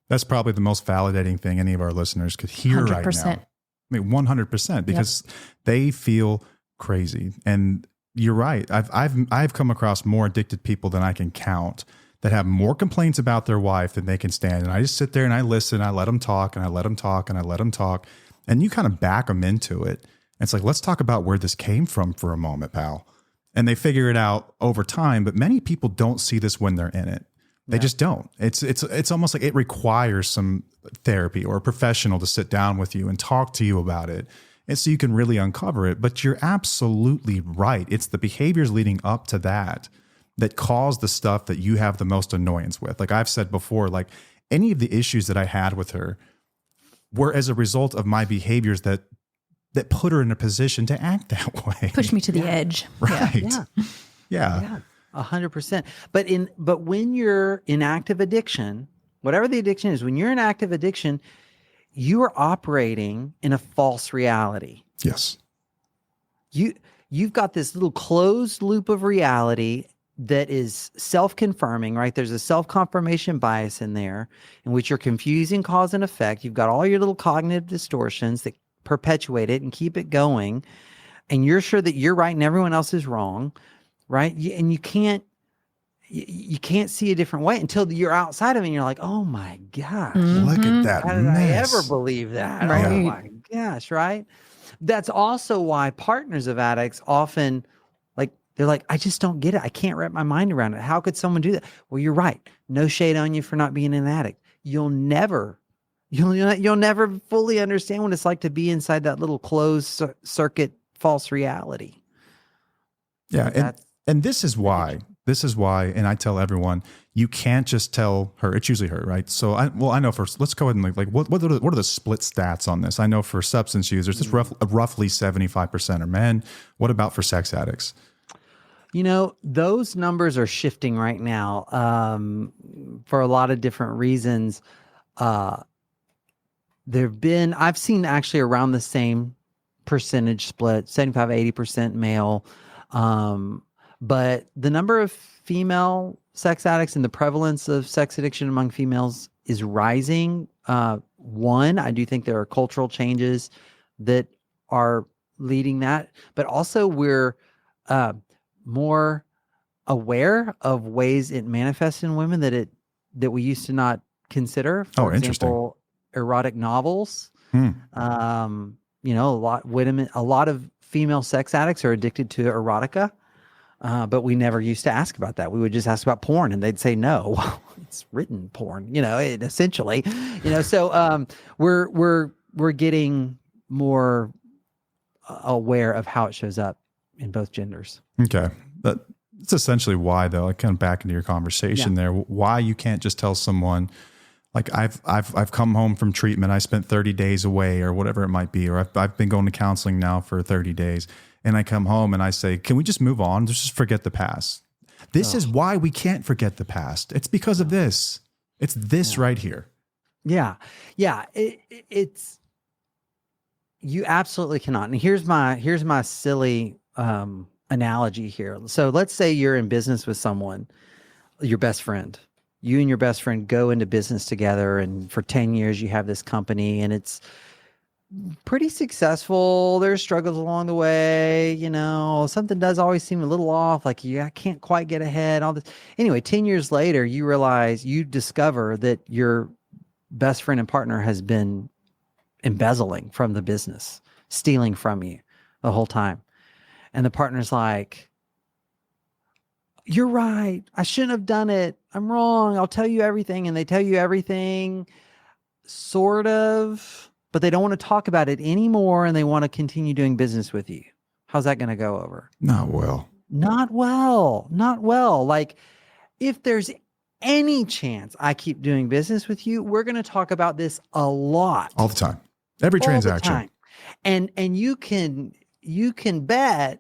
Speaker 2: That's probably the most validating thing any of our listeners could hear 100%. Right now. I mean, 100%, because they feel crazy. And you're right. I've come across more addicted people than I can count that have more complaints about their wife than they can stand. And I just sit there and I listen, I let them talk, and I let them talk, and I let them talk. And you kind of back them into it. It's like, let's talk about where this came from for a moment, pal. And they figure it out over time, but many people don't see this when they're in it. They just don't. It's almost like it requires some therapy or a professional to sit down with you and talk to you about it, and so you can really uncover it. But you're absolutely right. It's the behaviors leading up to that cause the stuff that you have the most annoyance with. Like I've said before, like any of the issues that I had with her were as a result of my behaviors that put her in a position to act that way.
Speaker 3: Push me to the edge.
Speaker 2: Right.
Speaker 1: Yeah. 100%. But when you're in active addiction, whatever the addiction is, when you're in active addiction, you are operating in a false reality.
Speaker 2: Yes.
Speaker 1: You've got this little closed loop of reality that is self-confirming, right? There's a self-confirmation bias in there in which you're confusing cause and effect. You've got all your little cognitive distortions that perpetuate it and keep it going. And you're sure that you're right and everyone else is wrong, right? And you can't see a different way until you're outside of it and you're like, oh my gosh.
Speaker 2: Look at that.
Speaker 1: How did I ever believe that?
Speaker 3: Right.
Speaker 1: Oh my gosh, right? That's also why partners of addicts often, like, They're like, I just don't get it. I can't wrap my mind around it. How could someone do that? Well, you're right. No shade on you for not being an addict. You'll never fully understand what it's like to be inside that little closed circuit false reality.
Speaker 2: Yeah. And this is why, and I tell everyone, you can't just tell her, it's usually her, right? So I know let's go ahead and like, what are the split stats on this? I know for substance users, it's roughly 75% are men. What about for sex addicts?
Speaker 1: Those numbers are shifting right now for a lot of different reasons. I've seen actually around the same percentage split, 75, 80% male. But the number of female sex addicts and the prevalence of sex addiction among females is rising. One, I do think there are cultural changes that are leading that, but also we're more aware of ways it manifests in women that we used to not consider. For example, erotic novels. A lot of female sex addicts are addicted to erotica, but we never used to ask about that. We would just ask about porn, and they'd say no. It's written porn, essentially. So we're getting more aware of how it shows up in both genders.
Speaker 2: Okay, that's essentially why, though. I kind of back into your conversation there. Why you can't just tell someone, like I've come home from treatment. I spent 30 days away or whatever it might be, or I've been going to counseling now for 30 days. And I come home and I say, can we just move on? Just forget the past. This is why we can't forget the past. It's because of this. It's this right here.
Speaker 1: Yeah. Yeah. It's, you absolutely cannot. And here's my silly analogy here. So let's say you're in business with someone, your best friend. You and your best friend go into business together, and for 10 years you have this company and it's pretty successful. There's struggles along the way, something does always seem a little off, like I can't quite get ahead, all this. Anyway, 10 years later, you discover that your best friend and partner has been embezzling from the business, stealing from you the whole time. And the partner's like, you're right. I shouldn't have done it. I'm wrong. I'll tell you everything. And they tell you everything, sort of, but they don't want to talk about it anymore. And they want to continue doing business with you. How's that going to go over?
Speaker 2: Not well.
Speaker 1: Not well. Like, if there's any chance I keep doing business with you, we're going to talk about this a lot.
Speaker 2: All the time. Every transaction.
Speaker 1: And you can bet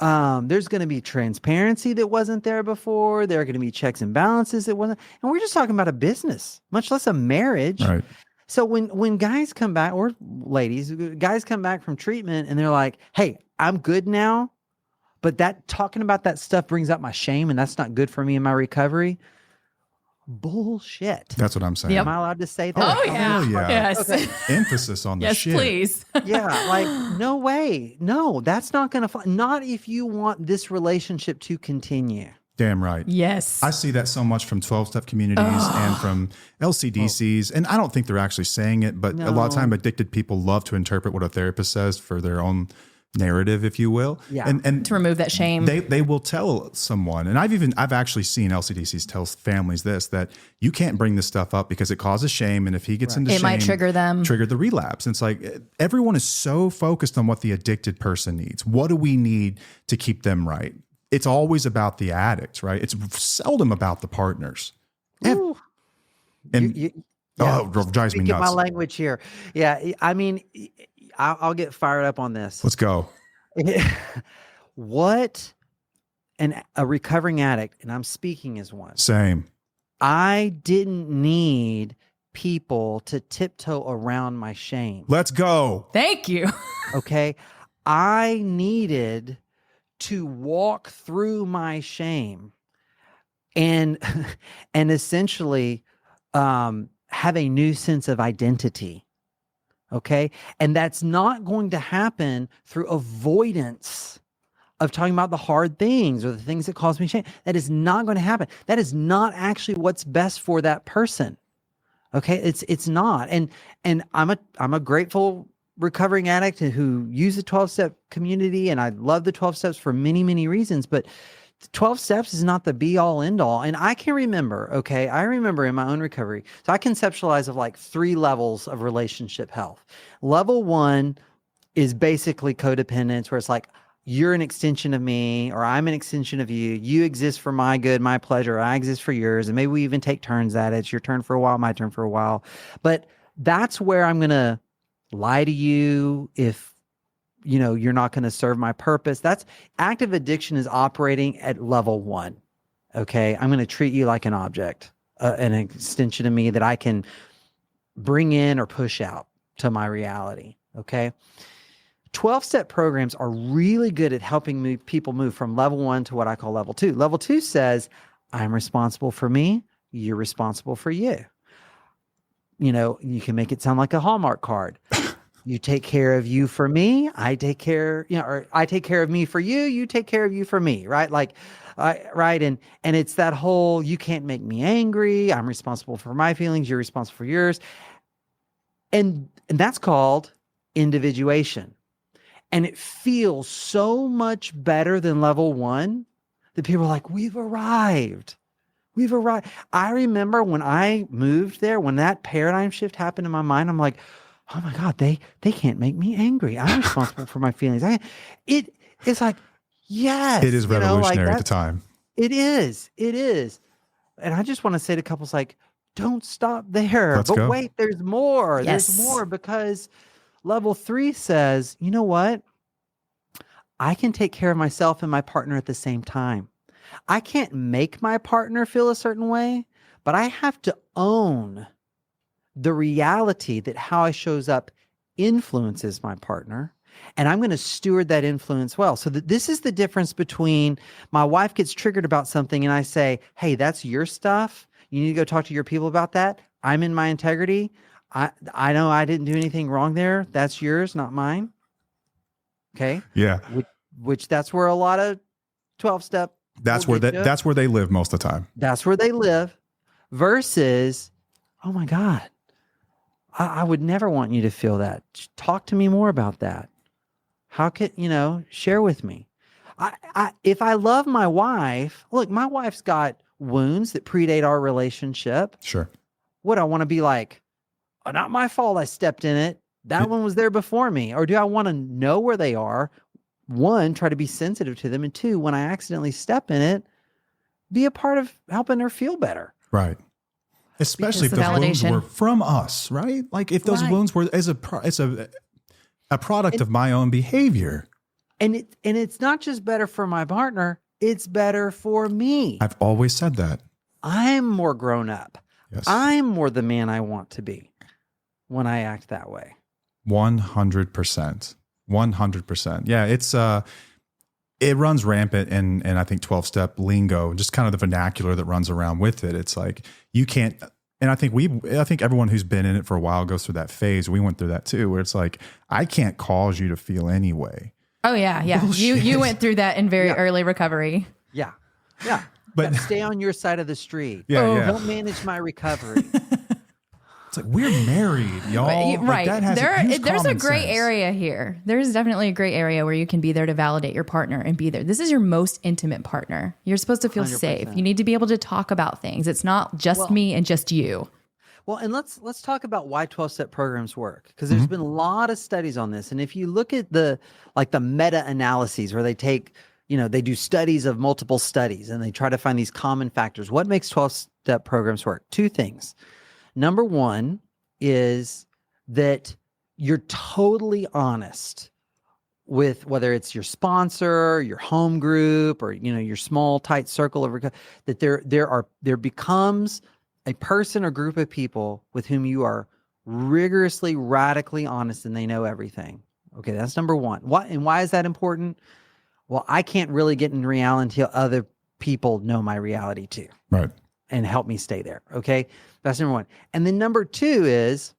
Speaker 1: there's going to be transparency that wasn't there before. There are going to be checks and balances that wasn't. And we're just talking about a business, much less a marriage.
Speaker 2: Right.
Speaker 1: So when guys come back, or ladies, guys come back from treatment and they're like, hey, I'm good now, but talking about that stuff brings up my shame and that's not good for me in my recovery. Bullshit.
Speaker 2: That's what I'm saying.
Speaker 1: Yep. Am I allowed to say that?
Speaker 3: Oh, yeah.
Speaker 2: Yeah.
Speaker 3: Yes.
Speaker 1: Okay.
Speaker 2: Emphasis on the
Speaker 3: yes,
Speaker 2: shit.
Speaker 3: Please.
Speaker 1: Yeah. Like, no way. No, that's not going to fly. Not if you want this relationship to continue.
Speaker 2: Damn right.
Speaker 3: Yes.
Speaker 2: I see that so much from 12-step communities and from LCDCs. And I don't think they're actually saying it, but a lot of time addicted people love to interpret what a therapist says for their own narrative, if you will.
Speaker 1: Yeah.
Speaker 2: And
Speaker 3: to remove that shame.
Speaker 2: They will tell someone, and I've actually seen LCDCs tell families that you can't bring this stuff up because it causes shame, and if he gets into shame,
Speaker 3: it might trigger the
Speaker 2: relapse. And it's like everyone is so focused on what the addicted person needs. What do we need to keep them right? It's always about the addict, right? It's seldom about the partners.
Speaker 1: Ooh.
Speaker 2: And it drives me nuts.
Speaker 1: My language here. Yeah. I mean, I'll get fired up on this.
Speaker 2: Let's go.
Speaker 1: What a recovering addict, and I'm speaking as one.
Speaker 2: Same.
Speaker 1: I didn't need people to tiptoe around my shame.
Speaker 2: Let's go.
Speaker 3: Thank you.
Speaker 1: Okay. I needed to walk through my shame and essentially have a new sense of identity. Okay. And that's not going to happen through avoidance of talking about the hard things or the things that cause me shame. That is not going to happen. That is not actually what's best for that person. Okay. It's not. And I'm a grateful recovering addict who use the 12-step community, and I love the 12 steps for many, many reasons, but 12 steps is not the be all end all. And I can remember, I remember in my own recovery. So I conceptualize of like 3 levels of relationship health. Level 1 is basically codependence, where it's like, you're an extension of me, or I'm an extension of you. You exist for my good, my pleasure. I exist for yours. And maybe we even take turns at it. It's your turn for a while, my turn for a while. But that's where I'm going to lie to you if you're not going to serve my purpose. That's active addiction is operating at level 1. Okay. I'm going to treat you like an object, an extension of me that I can bring in or push out to my reality. Okay. 12-step programs are really good at helping people move from level 1 to what I call level 2. Level 2 says, I'm responsible for me. You're responsible for you. You can make it sound like a Hallmark card. You take care of you for me. I take care, or I take care of me for you. You take care of you for me, right? Like, right. And it's that whole, you can't make me angry. I'm responsible for my feelings. You're responsible for yours. And that's called individuation. And it feels so much better than level 1 that people are like, we've arrived. We've arrived. I remember when I moved there, when that paradigm shift happened in my mind, I'm like, oh my God, they can't make me angry. I'm responsible for my feelings. It's like, yes.
Speaker 2: It is revolutionary at the time.
Speaker 1: It is. And I just want to say to couples like, don't stop there.
Speaker 2: Let's go.
Speaker 1: Wait, there's more.
Speaker 3: Yes.
Speaker 1: There's more, because level 3 says, you know what? I can take care of myself and my partner at the same time. I can't make my partner feel a certain way, but I have to own the reality that how I shows up influences my partner, and I'm going to steward that influence well. So this is the difference between my wife gets triggered about something and I say, hey, that's your stuff. You need to go talk to your people about that. I'm in my integrity. I know I didn't do anything wrong there. That's yours, not mine. Okay.
Speaker 2: Yeah.
Speaker 1: Which that's where a lot of 12-step.
Speaker 2: That's where they live most of the time.
Speaker 1: That's where they live versus, oh my God, I would never want you to feel that. Talk to me more about that. How could, share with me. If I love my wife, look, my wife's got wounds that predate our relationship.
Speaker 2: Sure.
Speaker 1: What I want to be like, oh, not my fault I stepped in it. That one was there before me. Or do I want to know where they are? 1, try to be sensitive to them. And 2, when I accidentally step in it, be a part of helping her feel better.
Speaker 2: Right. Especially if those wounds were from us, right? Like if those wounds were as a product of my own behavior.
Speaker 1: And it's not just better for my partner, it's better for me.
Speaker 2: I've always said that. I'm
Speaker 1: more grown up.
Speaker 2: Yes.
Speaker 1: I'm more the man I want to be when I act that way.
Speaker 2: 100%. 100%. Yeah, it runs rampant in I think 12-step lingo, just kind of the vernacular that runs around with it. It's like you can't, and I think everyone who's been in it for a while goes through that phase. We went through that too, where it's like, I can't cause you to feel anyway.
Speaker 3: Oh yeah. You went through that in very early recovery.
Speaker 1: Yeah. But stay on your side of the street.
Speaker 2: Yeah.
Speaker 1: Don't manage my recovery.
Speaker 2: It's like, we're married, y'all.
Speaker 3: Right.
Speaker 2: Like
Speaker 3: there's a gray area here. There's definitely a gray area where you can be there to validate your partner and be there. This is your most intimate partner. You're supposed to feel
Speaker 1: 100%.
Speaker 3: safe. You need to be able to talk about things. It's not just me and just you.
Speaker 1: Well, and let's talk about why 12-step programs work, because there's been a lot of studies on this. And if you look at the meta-analyses where they take, they do studies of multiple studies and they try to find these common factors. What makes 12-step programs work? 2 things. Number 1 is that you're totally honest with whether it's your sponsor, your home group, or your small tight circle of that there becomes a person or group of people with whom you are rigorously, radically honest, and they know everything. Okay, that's number 1. Why is that important? Well, I can't really get in reality until other people know my reality too.
Speaker 2: Right.
Speaker 1: And help me stay there. Okay. That's number 1. And then number 2 is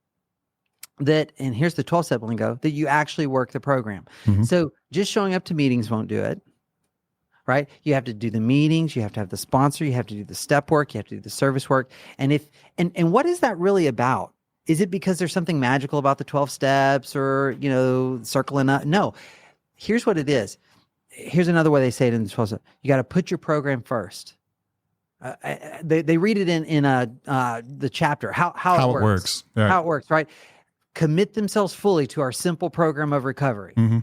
Speaker 1: that, and here's the 12-step lingo, that you actually work the program. Mm-hmm. So just showing up to meetings won't do it, right? You have to do the meetings. You have to have the sponsor. You have to do the step work. You have to do the service work. And what is that really about? Is it because there's something magical about the 12 steps or, circling up? No. Here's what it is. Here's another way they say it in the 12 steps. You got to put your program first. They read it in the chapter, how it works.
Speaker 2: Right.
Speaker 1: How it works, right? Commit themselves fully to our simple program of recovery.
Speaker 2: Mm-hmm.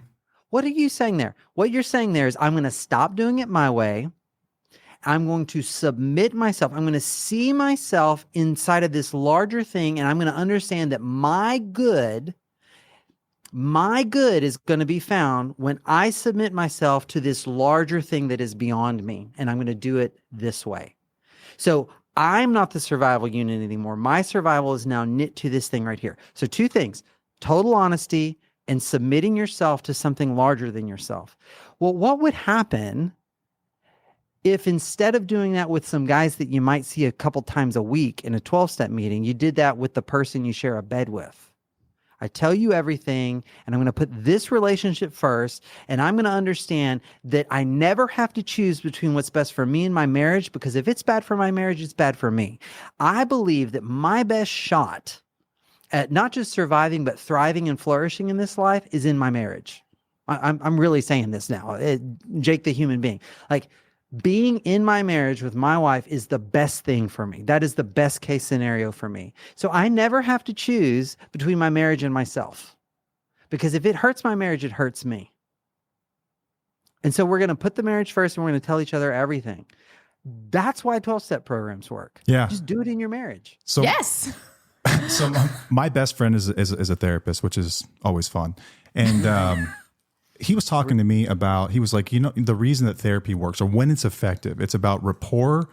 Speaker 1: What are you saying there? What you're saying there is, I'm going to stop doing it my way. I'm going to submit myself. I'm going to see myself inside of this larger thing, and I'm going to understand that my good is going to be found when I submit myself to this larger thing that is beyond me, and I'm going to do it this way. So I'm not the survival unit anymore. My survival is now knit to this thing right here. So two things: total honesty and submitting yourself to something larger than yourself. Well, what would happen if instead of doing that with some guys that you might see a couple times a week in a 12-step meeting, you did that with the person you share a bed with? I tell you everything, and I'm going to put this relationship first, and I'm going to understand that I never have to choose between what's best for me and my marriage, because if it's bad for my marriage, it's bad for me. I believe that my best shot at not just surviving, but thriving and flourishing in this life is in my marriage. I'm really saying this now. Jake, the human being, like, being in my marriage with my wife is the best thing for me. That is the best case scenario for me. So I never have to choose between my marriage and myself, because if it hurts my marriage, it hurts me. And so we're going to put the marriage first, and we're going to tell each other everything. That's why 12-step programs work.
Speaker 2: Yeah.
Speaker 1: Just do it in your marriage.
Speaker 2: So
Speaker 3: Yes.
Speaker 2: So my best friend is a therapist, which is always fun. And he was talking to me about, he was like, the reason that therapy works, or when it's effective, it's about rapport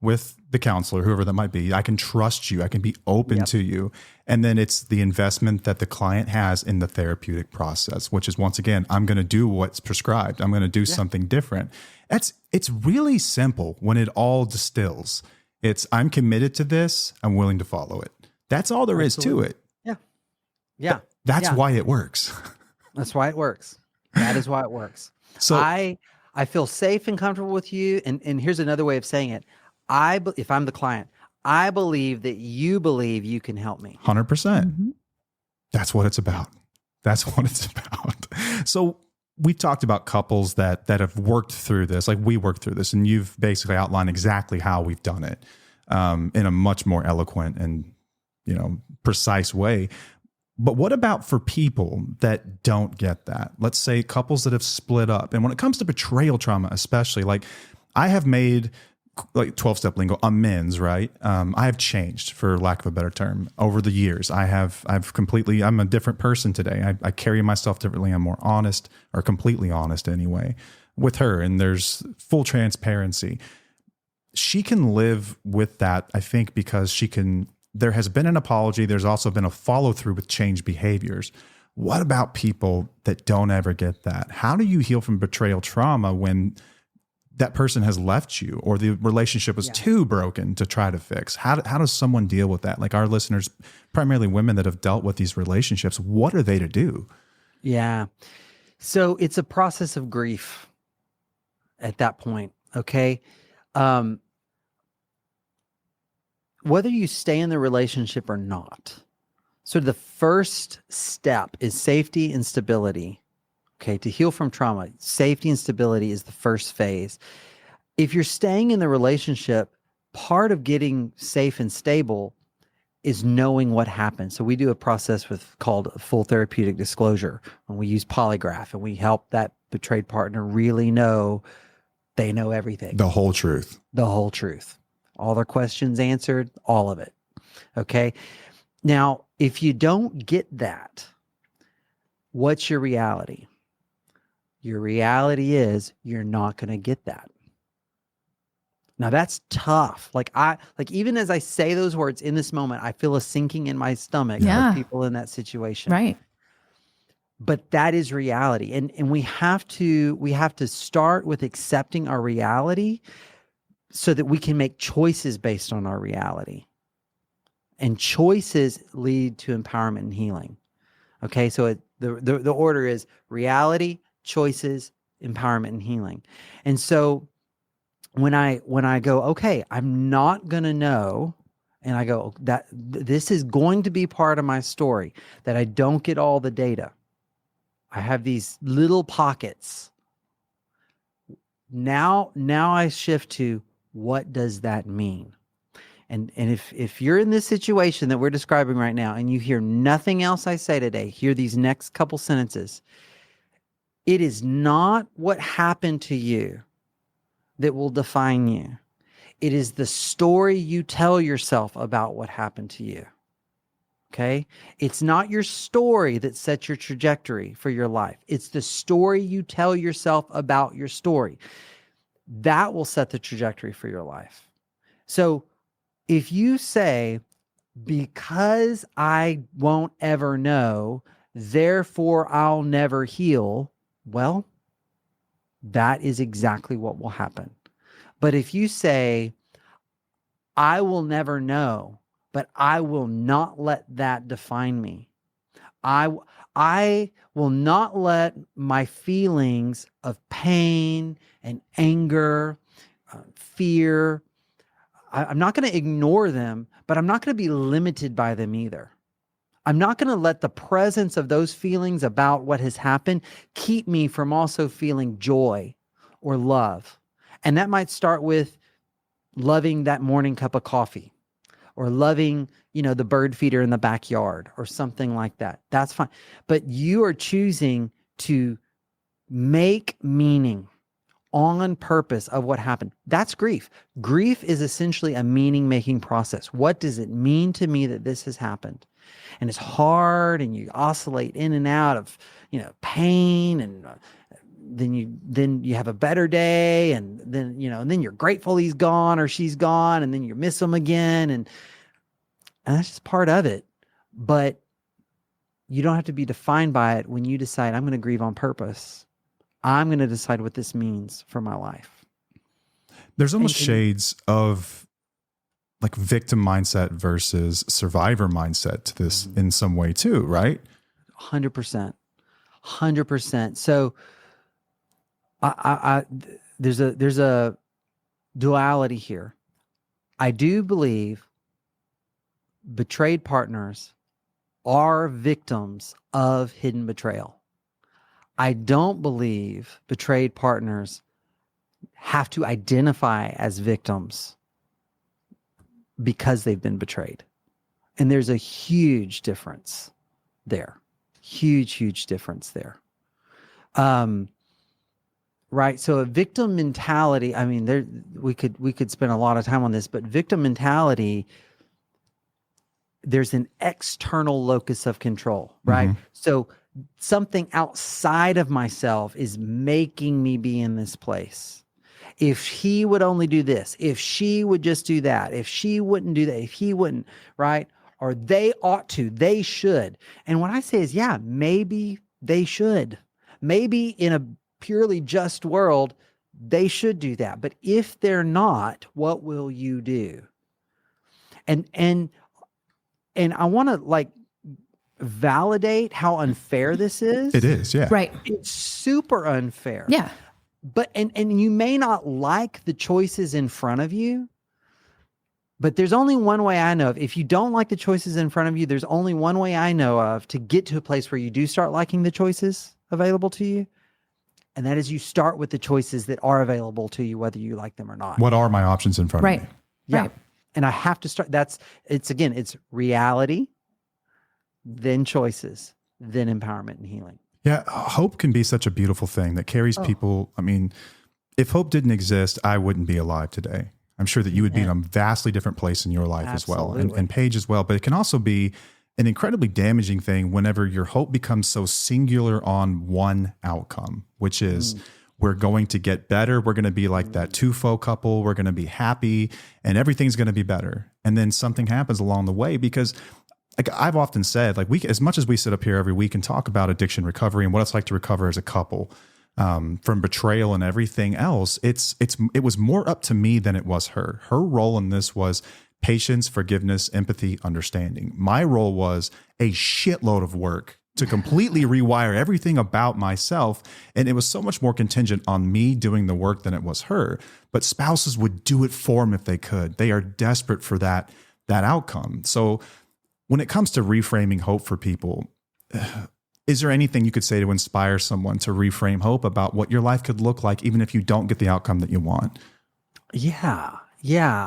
Speaker 2: with the counselor, whoever that might be. I can trust you. I can be open to you. And then it's the investment that the client has in the therapeutic process, which is, once again, I'm going to do what's prescribed. I'm going to do something different. It's really simple when it all distills. It's, I'm committed to this. I'm willing to follow it. That's all there is to it.
Speaker 1: Yeah. Yeah.
Speaker 2: That's why it works.
Speaker 1: That's why it works. That is why it works. So I feel safe and comfortable with you. And here's another way of saying it. If I'm the client, I believe that you believe you can help me.
Speaker 2: 100%. Mm-hmm. That's what it's about. That's what it's about. So we've talked about couples that have worked through this, like we worked through this, and you've basically outlined exactly how we've done it in a much more eloquent and precise way. But what about for people that don't get that? Let's say couples that have split up. And when it comes to betrayal trauma, especially, like, I have made, like, 12-step lingo, amends, right? I have changed, for lack of a better term, over the years. I'm a different person today. I carry myself differently. I'm more honest, or completely honest anyway, with her. And there's full transparency. She can live with that, I think, because there has been an apology. There's also been a follow through with changed behaviors. What about people that don't ever get that? How do you heal from betrayal trauma when that person has left you, or the relationship was too broken to try to fix? How does someone deal with that? Like, our listeners, primarily women that have dealt with these relationships, what are they to do?
Speaker 1: Yeah. So it's a process of grief at that point. Okay. Whether you stay in the relationship or not, so the first step is safety and stability. Okay, to heal from trauma, safety and stability is the first phase. If you're staying in the relationship, part of getting safe and stable is knowing what happened. So we do a process called full therapeutic disclosure, and we use polygraph, and we help that betrayed partner really know they know everything.
Speaker 2: The whole truth.
Speaker 1: The whole truth. All their questions answered, all of it. Okay. Now, if you don't get that, what's your reality? Your reality is you're not going to get that. Now, that's tough. Like, even as I say those words in this moment, I feel a sinking in my stomach of people in that situation.
Speaker 3: Right.
Speaker 1: But that is reality. And we have to start with accepting our reality, so that we can make choices based on our reality. And choices lead to empowerment and healing. Okay, so the order is reality, choices, empowerment, and healing. And so when I go, okay, I'm not going to know And I go, this is going to be part of my story, that I don't get all the data. I have these little pockets. Now I shift to, what does that mean? And if you're in this situation that we're describing right now and you hear nothing else I say today, hear these next couple sentences. It is not what happened to you that will define you. It is the story you tell yourself about what happened to you. Okay? It's not your story that sets your trajectory for your life. It's the story you tell yourself about your story. That will set the trajectory for your life. So if you say, because I won't ever know, therefore I'll never heal, well, that is exactly what will happen. But if you say, I will never know, but I will not let that define me. I will not let my feelings of pain and anger, fear, I'm not going to ignore them, but I'm not going to be limited by them either. I'm not going to let the presence of those feelings about what has happened keep me from also feeling joy or love. And that might start with loving that morning cup of coffee, or loving, the bird feeder in the backyard or something like that. That's fine. But you are choosing to make meaning on purpose of what happened. That's grief. Grief is essentially a meaning-making process. What does it mean to me that this has happened? And it's hard, and you oscillate in and out of, pain, and then you have a better day, and then you're grateful he's gone or she's gone, and then you miss them again, and that's just part of it. But you don't have to be defined by it when you decide, I'm going to grieve on purpose. I'm going to decide what this means for my life.
Speaker 2: There's almost shades of like victim mindset versus survivor mindset to this in some way too, right?
Speaker 1: 100%. 100%. So there's a duality here. I do believe betrayed partners are victims of hidden betrayal. I don't believe betrayed partners have to identify as victims because they've been betrayed. And there's a huge difference there. Huge difference there. Right. So a victim mentality, we could spend a lot of time on this, but victim mentality, there's an external locus of control, right? Mm-hmm. So something outside of myself is making me be in this place. If he would only do this, if she would just do that, if she wouldn't do that, if he wouldn't, right? Or they ought to, they should. And what I say is, yeah, maybe they should. Maybe in a purely just world, they should do that. But if they're not, what will you do? And I want to validate how unfair this is.
Speaker 2: It is, yeah.
Speaker 3: Right.
Speaker 1: It's super unfair.
Speaker 3: Yeah.
Speaker 1: But and you may not like the choices in front of you, but there's only one way I know of. If you don't like the choices in front of you, there's only one way I know of to get to a place where you do start liking the choices available to you. And that is, you start with the choices that are available to you, whether you like them or not.
Speaker 2: What are my options in front of me?
Speaker 1: Yeah.
Speaker 3: Right.
Speaker 1: And I have to start. It's reality, then choices, then empowerment and healing.
Speaker 2: Yeah. Hope can be such a beautiful thing that carries people. If hope didn't exist, I wouldn't be alive today. I'm sure that you would be in a vastly different place in your life as well, and Paige as well. But it can also be an incredibly damaging thing whenever your hope becomes so singular on one outcome, which is we're going to get better. We're going to be like that two-faux couple. We're going to be happy and everything's going to be better. And then something happens along the way, because like I've often said, as much as we sit up here every week and talk about addiction recovery and what it's like to recover as a couple, from betrayal and everything else, it was more up to me than it was her. Her role in this was patience, forgiveness, empathy, understanding. My role was a shitload of work to completely rewire everything about myself. And it was so much more contingent on me doing the work than it was her. But spouses would do it for them if they could. They are desperate for that that outcome. So when it comes to reframing hope for people, is there anything you could say to inspire someone to reframe hope about what your life could look like, even if you don't get the outcome that you want?
Speaker 1: Yeah.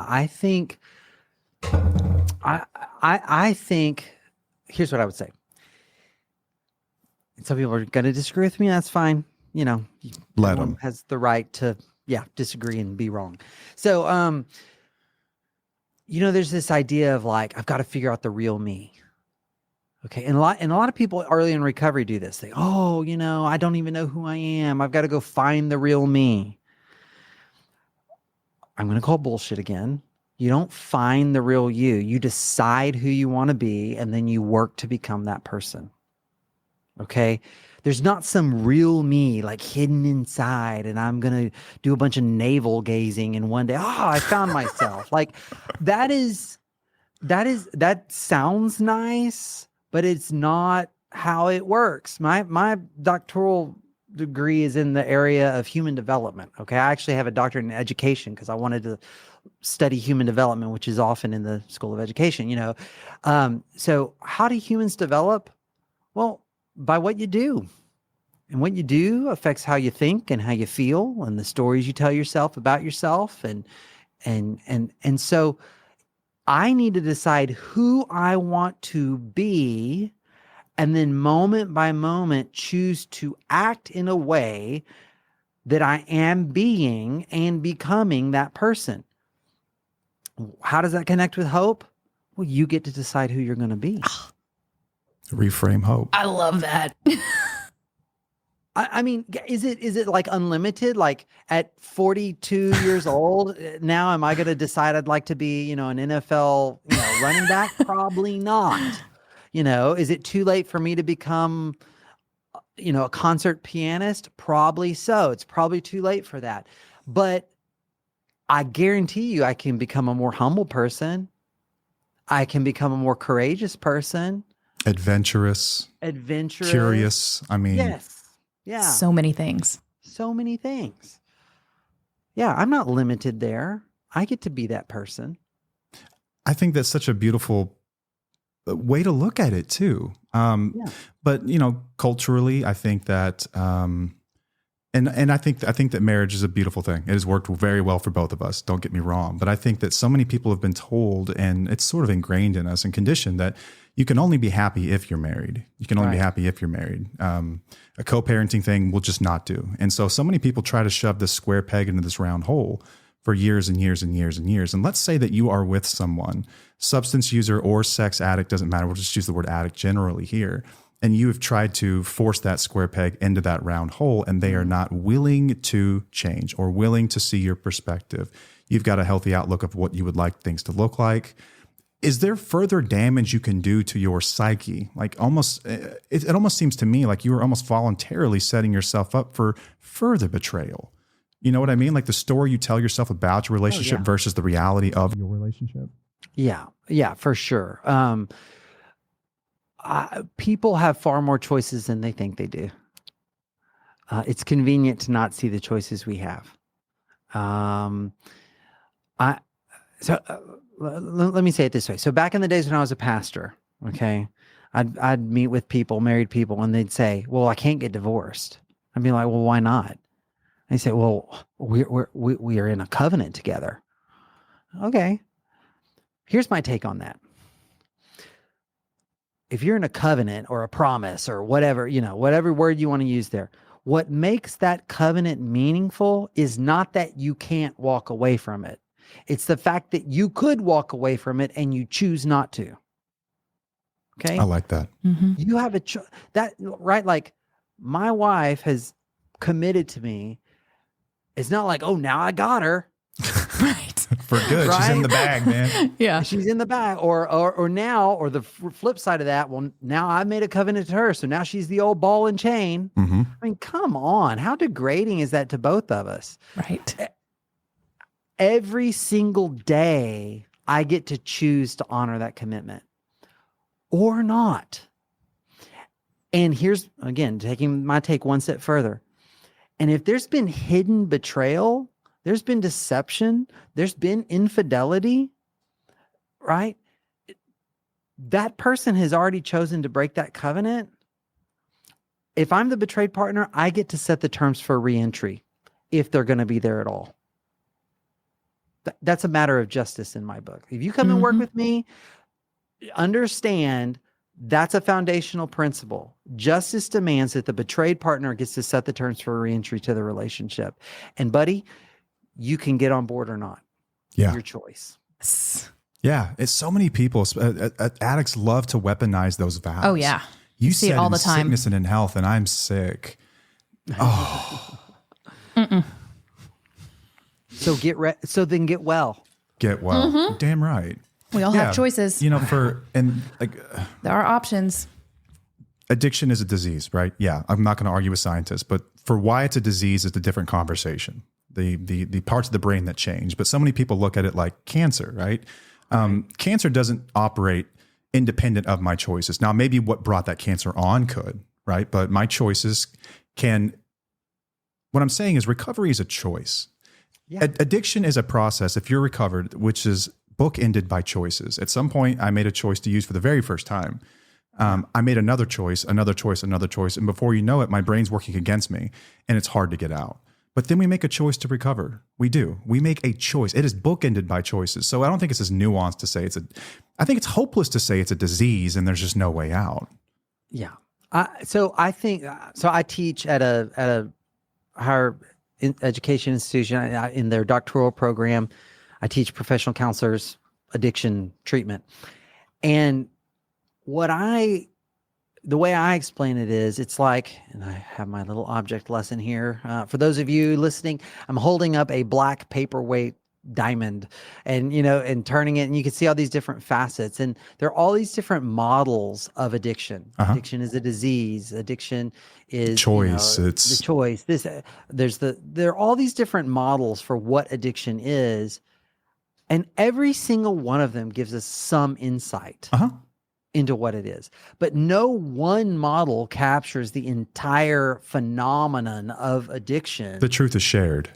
Speaker 1: I think, I think, here's what I would say. And some people are going to disagree with me. That's fine. You know,
Speaker 2: Let
Speaker 1: everyone
Speaker 2: them.
Speaker 1: has the right to, disagree and be wrong. So, there's this idea of like, I've got to figure out the real me. Okay. And a lot of people early in recovery do this. They, I don't even know who I am. I've got to go find the real me. I'm going to call bullshit again. You don't find the real you. You decide who you want to be, and then you work to become that person. Okay. There's not some real me like hidden inside, and I'm going to do a bunch of navel gazing and one day, I found myself. Like that sounds nice, but it's not how it works. My doctoral degree is in the area of human development. Okay. I actually have a doctorate in education because I wanted to study human development, which is often in the School of Education, So how do humans develop? Well, by what you do. And what you do affects how you think and how you feel and the stories you tell yourself about yourself. And so I need to decide who I want to be, and then moment by moment choose to act in a way that I am being and becoming that person. How does that connect with hope? Well, you get to decide who you're going to be.
Speaker 2: Reframe hope.
Speaker 3: I love that.
Speaker 1: I mean, is it like unlimited? Like at 42 years old, now am I going to decide I'd like to be, an NFL, running back? Probably not. Is it too late for me to become, a concert pianist? Probably so. It's probably too late for that. But I guarantee you I can become a more humble person. I can become a more courageous person.
Speaker 2: Adventurous. Curious. I mean,
Speaker 1: yes. Yeah.
Speaker 3: So many things.
Speaker 1: Yeah. I'm not limited there. I get to be that person.
Speaker 2: I think that's such a beautiful way to look at it too. But culturally, I think that, and I think that marriage is a beautiful thing. It has worked very well for both of us. Don't get me wrong. But I think that so many people have been told, and it's sort of ingrained in us and conditioned, that you can only be happy if you're married. You can only be happy if you're married. A co-parenting thing will just not do. And so many people try to shove this square peg into this round hole for years and years and years and years. And let's say that you are with someone, substance user or sex addict, doesn't matter. We'll just use the word addict generally here. And you have tried to force that square peg into that round hole, and they are not willing to change or willing to see your perspective. You've got a healthy outlook of what you would like things to look like. Is there further damage you can do to your psyche? Like it almost seems to me like you are almost voluntarily setting yourself up for further betrayal. You know what I mean? Like the story you tell yourself about your relationship versus the reality of your relationship.
Speaker 1: Yeah, for sure. People have far more choices than they think they do. It's convenient to not see the choices we have. Let me say it this way. So back in the days when I was a pastor, okay, I'd meet with people, married people, and they'd say, "Well, I can't get divorced." I'd be like, "Well, why not?" They say, "Well, we are in a covenant together." Okay. Here's my take on that. If you're in a covenant or a promise or whatever, whatever word you want to use there, what makes that covenant meaningful is not that you can't walk away from it. It's the fact that you could walk away from it and you choose not to. Okay.
Speaker 2: I like that.
Speaker 3: Mm-hmm.
Speaker 1: You have right? Like my wife has committed to me. It's not like, oh, now I got her.
Speaker 3: Right.
Speaker 2: For good. Right? She's in the bag, man.
Speaker 3: Yeah.
Speaker 1: She's in the bag. Or now, or the flip side of that, well, now I've made a covenant to her. So now she's the old ball and chain.
Speaker 2: Mm-hmm.
Speaker 1: I mean, come on. How degrading is that to both of us?
Speaker 3: Right.
Speaker 1: Every single day, I get to choose to honor that commitment or not. And here's, again, taking my take one step further. And if there's been hidden betrayal, there's been deception, there's been infidelity, right? that person has already chosen to break that covenant. If I'm the betrayed partner, I get to set the terms for reentry if they're going to be there at all. That's a matter of justice in my book. If you come and work with me, understand that's a foundational principle. Justice demands that the betrayed partner gets to set the terms for reentry to the relationship. And buddy, you can get on board or not.
Speaker 2: Yeah.
Speaker 1: Your choice.
Speaker 2: Yeah. It's so many people, addicts love to weaponize those vows.
Speaker 3: Oh yeah.
Speaker 2: You
Speaker 3: see
Speaker 2: said
Speaker 3: it all
Speaker 2: in
Speaker 3: the time.
Speaker 2: Sickness and in health, and I'm sick. Oh.
Speaker 1: So then get well.
Speaker 2: Get well. Damn right.
Speaker 3: We all have choices.
Speaker 2: You know,
Speaker 3: There are options.
Speaker 2: addiction is a disease, right? Yeah. I'm not going to argue with scientists, but for why it's a disease is a different conversation. The parts of the brain that change. But so many people look at it like cancer, right? Cancer doesn't operate independent of my choices. Now, maybe what brought that cancer on could, right? But my choices can, what I'm saying is recovery is a choice. Yeah. Addiction is a process, if you're recovered, which is bookended by choices. At some point, I made a choice to use for the very first time. I made another choice. And before you know it, my brain's working against me and it's hard to get out. But then we make a choice to recover. We do. We make a choice. It is bookended by choices. So I don't think it's as nuanced to say I think it's hopeless to say it's a disease and there's just no way out.
Speaker 1: Yeah. So I teach at a higher education institution in their doctoral program. I teach professional counselors addiction treatment. And the way I explain it is, it's like, and I have my little object lesson here. For those of you listening, I'm holding up a black paperweight diamond and turning it, and you can see all these different facets. And there are all these different models of addiction. Addiction is a disease. Addiction is
Speaker 2: choice.
Speaker 1: It's the choice. There are all these different models for what addiction is. And every single one of them gives us some insight into what it is. But no one model captures the entire phenomenon of addiction.
Speaker 2: The truth is shared.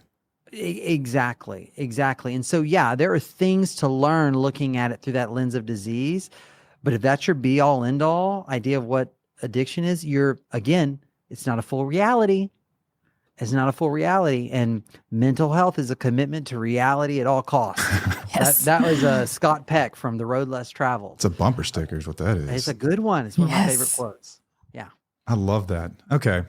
Speaker 1: Exactly. And so, yeah, there are things to learn looking at it through that lens of disease. But if that's your be all end all idea of what addiction is, it's not a full reality. It's not a full reality. And mental health is a commitment to reality at all costs.
Speaker 3: Yes.
Speaker 1: That was Scott Peck from The Road Less Traveled.
Speaker 2: It's a bumper sticker is what that is.
Speaker 1: It's a good one. It's one of my favorite quotes. Yeah.
Speaker 2: I love that. Okay.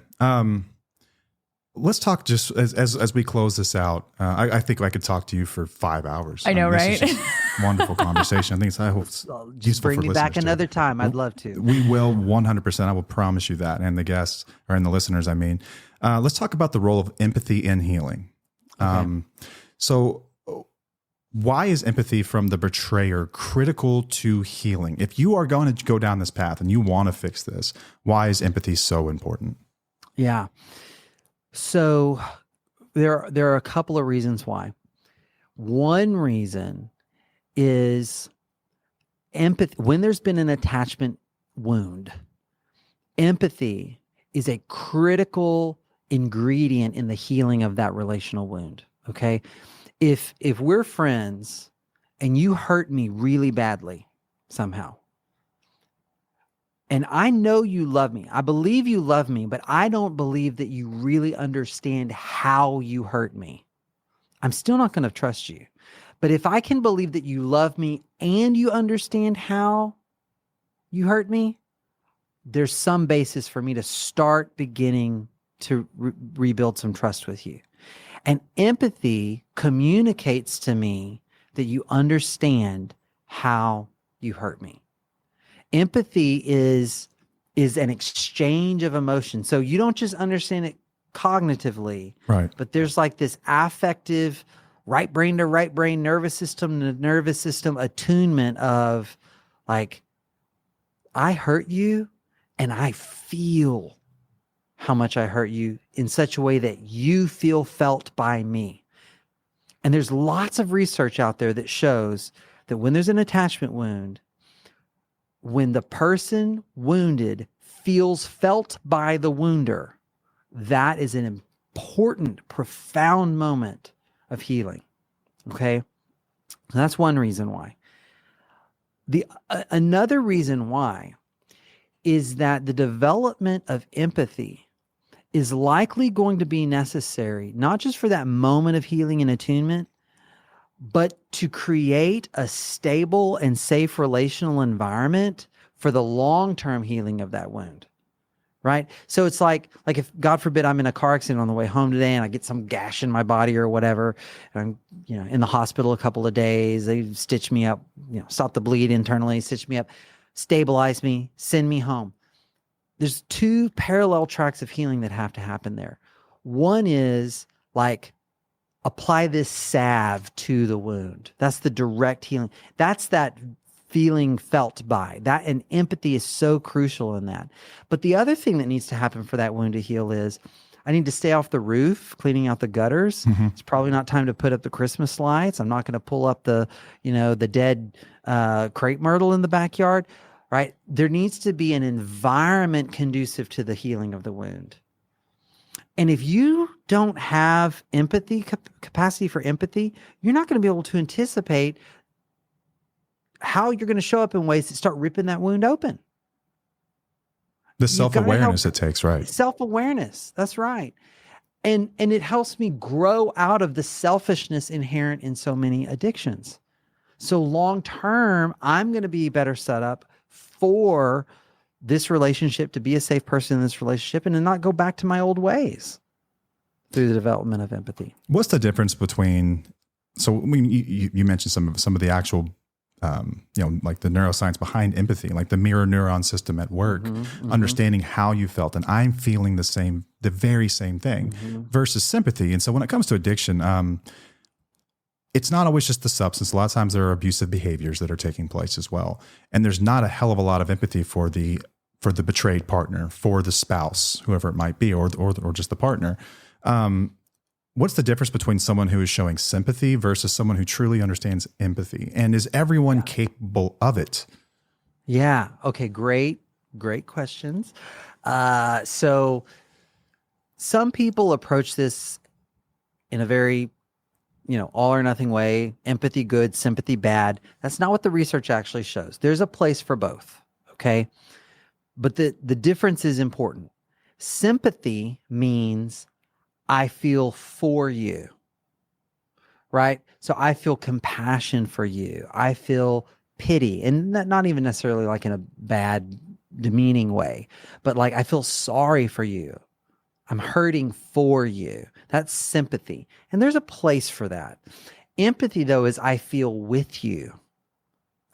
Speaker 2: Let's talk just as we close this out. I think I could talk to you for 5 hours.
Speaker 3: I know, right?
Speaker 2: This is just wonderful conversation. I think it's
Speaker 1: just
Speaker 2: useful
Speaker 1: bring
Speaker 2: for
Speaker 1: me
Speaker 2: listeners
Speaker 1: back another time. I'd love to.
Speaker 2: We will 100%. I will promise you that. And the guests and the listeners, I mean. Let's talk about the role of empathy in healing. Okay. So why is empathy from the betrayer critical to healing? If you are going to go down this path and you want to fix this, why is empathy so important?
Speaker 1: Yeah. So there are a couple of reasons why. One reason is empathy. When there's been an attachment wound, empathy is a critical ingredient in the healing of that relational wound. Okay. If we're friends and you hurt me really badly somehow, and I know you love me, I believe you love me, but I don't believe that you really understand how you hurt me, I'm still not going to trust you. But if I can believe that you love me and you understand how you hurt me, there's some basis for me to start beginning to rebuild some trust with you. And empathy communicates to me that you understand how you hurt me. Empathy is an exchange of emotion. So you don't just understand it cognitively,
Speaker 2: right?
Speaker 1: But there's like this affective right brain to right brain, nervous system to nervous system attunement of like, I hurt you and I feel how much I hurt you in such a way that you feel felt by me. And there's lots of research out there that shows that when there's an attachment wound, when the person wounded feels felt by the wounder, that is an important, profound moment of healing. Okay? And that's one reason why. Another reason why is that the development of empathy is likely going to be necessary, not just for that moment of healing and attunement, but to create a stable and safe relational environment for the long-term healing of that wound. Right? So it's like if, God forbid, I'm in a car accident on the way home today and I get some gash in my body or whatever, and I'm, in the hospital a couple of days, they stitch me up, stop the bleed internally, stitch me up, stabilize me, send me home. There's two parallel tracks of healing that have to happen there. One is like, apply this salve to the wound. That's the direct healing. That's that feeling felt by that, and empathy is so crucial in that. But the other thing that needs to happen for that wound to heal is I need to stay off the roof, cleaning out the gutters. Mm-hmm. It's probably not time to put up the Christmas lights. I'm not going to pull up the dead crepe myrtle in the backyard, right? There needs to be an environment conducive to the healing of the wound. And if you don't have empathy, capacity for empathy, you're not going to be able to anticipate how you're going to show up in ways that start ripping that wound open.
Speaker 2: The self-awareness it takes, right?
Speaker 1: Self-awareness. That's right. And it helps me grow out of the selfishness inherent in so many addictions. So long-term, I'm going to be better set up for this relationship, to be a safe person in this relationship, and to not go back to my old ways through the development of empathy.
Speaker 2: What's the difference between, so when you mentioned some of the actual like the neuroscience behind empathy, like the mirror neuron system at work, understanding how you felt, and I'm feeling the very same thing, versus sympathy. And so when it comes to addiction, it's not always just the substance. A lot of times there are abusive behaviors that are taking place as well. And there's not a hell of a lot of empathy for the betrayed partner, for the spouse, whoever it might be, or just the partner. What's the difference between someone who is showing sympathy versus someone who truly understands empathy? And is everyone capable of it?
Speaker 1: Yeah. Okay. Great questions. So some people approach this in a very, all or nothing way, empathy good, sympathy bad. That's not what the research actually shows. There's a place for both. Okay. But the difference is important. Sympathy means I feel for you, right? So I feel compassion for you. I feel pity, and not even necessarily like in a bad, demeaning way, but like I feel sorry for you. I'm hurting for you. That's sympathy. And there's a place for that. Empathy, though, is I feel with you.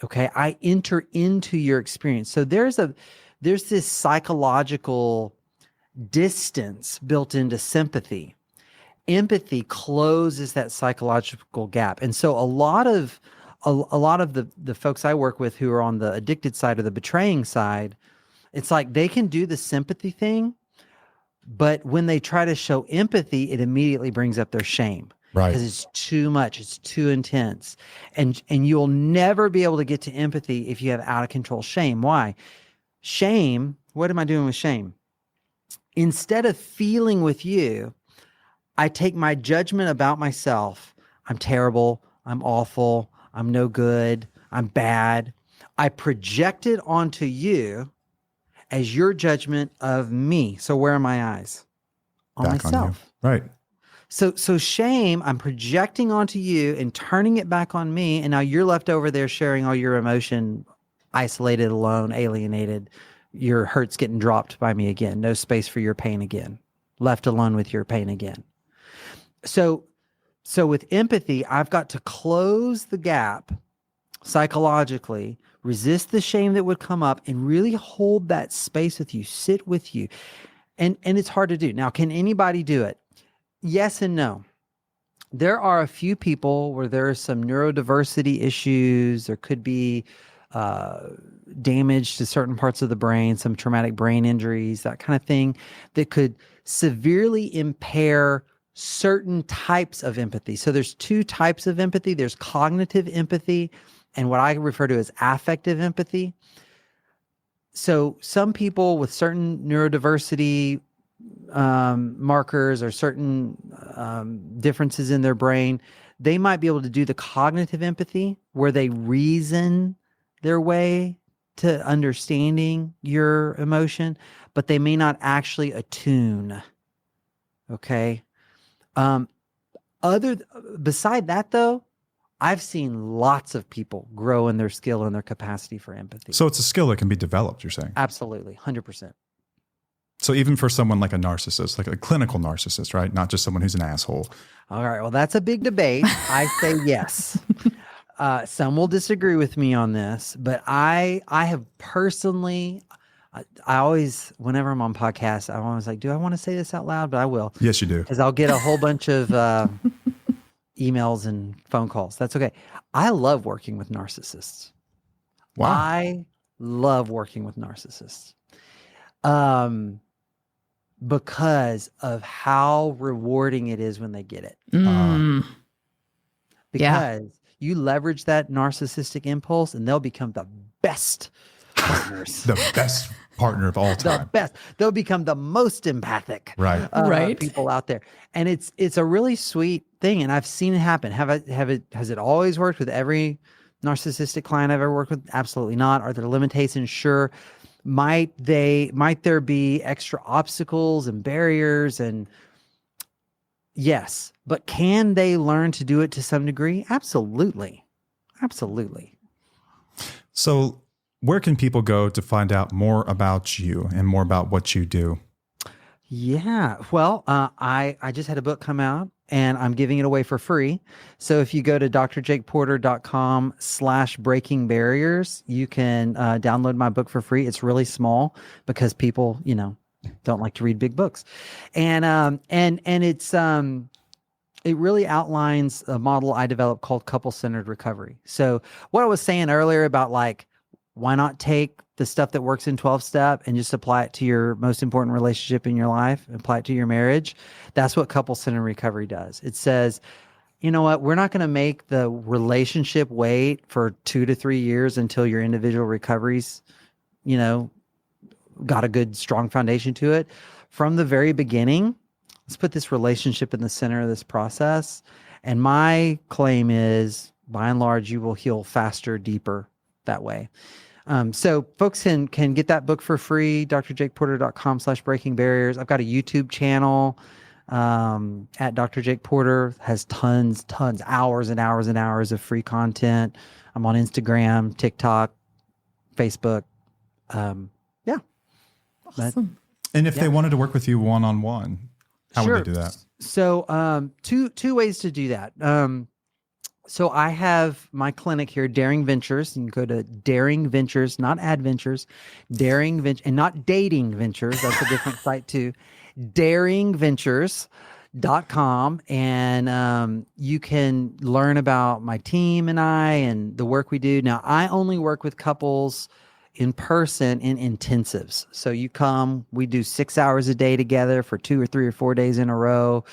Speaker 1: Okay? I enter into your experience. So there's this psychological distance built into sympathy. Empathy closes that psychological gap. And so a lot of the folks I work with who are on the addicted side or the betraying side, it's like they can do the sympathy thing, but when they try to show empathy, it immediately brings up their shame. Right. Because it's too much, it's too intense. And you'll never be able to get to empathy if you have out of control shame. Why? Shame, what am I doing with shame? Instead of feeling with you, I take my judgment about myself. I'm terrible. I'm awful. I'm no good. I'm bad. I project it onto you as your judgment of me. So where are my eyes? On
Speaker 2: back
Speaker 1: myself.
Speaker 2: On you. Right.
Speaker 1: So shame, I'm projecting onto you and turning it back on me. And now you're left over there sharing all your emotion, isolated, alone, alienated. Your hurt's getting dropped by me again. No space for your pain again. Left alone with your pain again. So with empathy, I've got to close the gap psychologically, resist the shame that would come up, and really hold that space with you, sit with you. And it's hard to do. Now, can anybody do it? Yes and no. There are a few people where there are some neurodiversity issues. There could be damage to certain parts of the brain, some traumatic brain injuries, that kind of thing, that could severely impair certain types of empathy. So there's two types of empathy. There's cognitive empathy and what I refer to as affective empathy. So some people with certain neurodiversity markers or certain differences in their brain, they might be able to do the cognitive empathy where they reason their way to understanding your emotion, but they may not actually attune. Okay. Beside that though, I've seen lots of people grow in their skill and their capacity for empathy.
Speaker 2: So it's a skill that can be developed, you're saying?
Speaker 1: Absolutely. 100%.
Speaker 2: So even for someone like a narcissist, like a clinical narcissist, right? Not just someone who's an asshole.
Speaker 1: All right. Well, that's a big debate. I say yes. Some will disagree with me on this, but I have personally, I always, whenever I'm on podcasts, I'm always like, do I want to say this out loud? But I will.
Speaker 2: Yes, you do.
Speaker 1: Because I'll get a whole bunch of emails and phone calls. That's okay. I love working with narcissists.
Speaker 2: Wow.
Speaker 1: I love working with narcissists. Because of how rewarding it is when they get it. Because you leverage that narcissistic impulse and they'll become the best partners.
Speaker 2: The best partner of all time.
Speaker 1: The best. They'll become the most empathic people out there. And it's a really sweet thing. And I've seen it happen. Has it always worked with every narcissistic client I've ever worked with? Absolutely not. Are there limitations? Sure. Might there be extra obstacles and barriers? And yes, but can they learn to do it to some degree? Absolutely. Absolutely.
Speaker 2: So where can people go to find out more about you and more about what you do? Yeah.
Speaker 1: Well, I just had a book come out and I'm giving it away for free. So if you go to drjakeporter.com/breaking barriers, you can download my book for free. It's really small because people, don't like to read big books. And it's, it really outlines a model I developed called couple-centered recovery. So what I was saying earlier about like, why not take the stuff that works in 12-step and just apply it to your most important relationship in your life, apply it to your marriage? That's what couple-centered recovery does. It says, you know what, we're not going to make the relationship wait for 2 to 3 years until your individual recovery's, got a good, strong foundation to it. From the very beginning, let's put this relationship in the center of this process. And my claim is, by and large, you will heal faster, deeper that way. So folks can get that book for free, drjakeporter.com/breaking barriers. I've got a YouTube channel at Dr. Jake Porter, has tons, hours and hours and hours of free content. I'm on Instagram, TikTok, Facebook. Yeah.
Speaker 3: Awesome.
Speaker 2: And if they wanted to work with you one-on-one, how would they do that?
Speaker 1: So two ways to do that. So I have my clinic here, Daring Ventures. You can go to Daring Ventures, not Adventures, Daring Ventures, and not Dating Ventures. That's a different site too. DaringVentures.com. And you can learn about my team and I and the work we do. Now, I only work with couples in person in intensives. So you come, we do 6 hours a day together for 2 or 3 or 4 days in a row.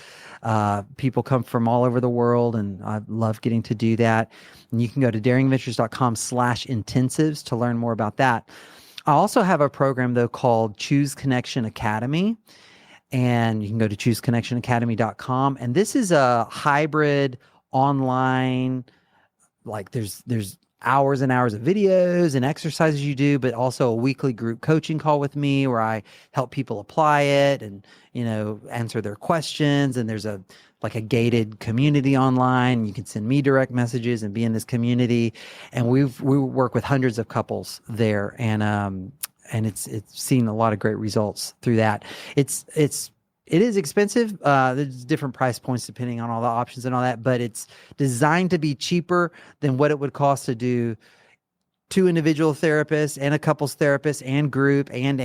Speaker 1: People come from all over the world and I love getting to do that. And you can go to daringventures.com/intensives to learn more about that. I also have a program though called Choose Connection Academy, and you can go to chooseconnectionacademy.com. And this is a hybrid online, like there's hours and hours of videos and exercises you do, but also a weekly group coaching call with me where I help people apply it and, answer their questions. And there's a gated community online. You can send me direct messages and be in this community. And we work with hundreds of couples there. And it's seen a lot of great results through that. It is expensive. There's different price points depending on all the options and all that, but it's designed to be cheaper than what it would cost to do 2 individual therapists and a couples therapist and group and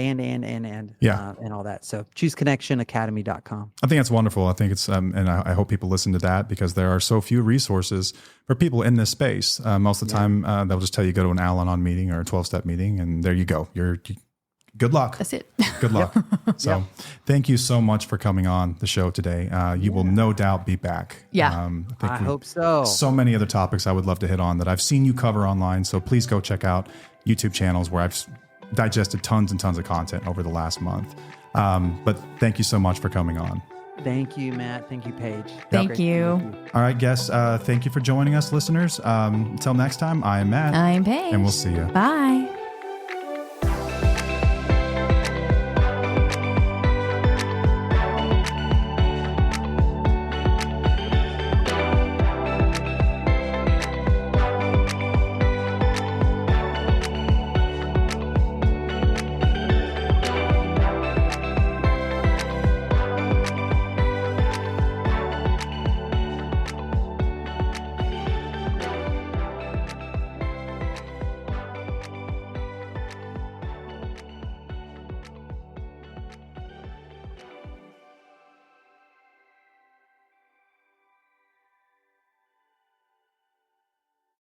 Speaker 1: all that. So chooseconnectionacademy.com.
Speaker 2: I think that's wonderful. I think it's, and I hope people listen to that because there are so few resources for people in this space. Most of the time, they'll just tell you go to an Al-Anon meeting or a 12-step meeting and there you go. Good luck.
Speaker 3: That's it.
Speaker 2: Good luck. So thank you so much for coming on the show today. You will no doubt be back.
Speaker 3: Yeah.
Speaker 1: I hope so.
Speaker 2: So many other topics I would love to hit on that I've seen you cover online. So please go check out YouTube channels where I've digested tons and tons of content over the last month. But thank you so much for coming on.
Speaker 1: Thank you, Matt. Thank you, Paige.
Speaker 3: Thank you.
Speaker 2: All right, guests, thank you for joining us, listeners. Until next time, I am Matt.
Speaker 3: I'm Paige.
Speaker 2: And we'll see you.
Speaker 3: Bye.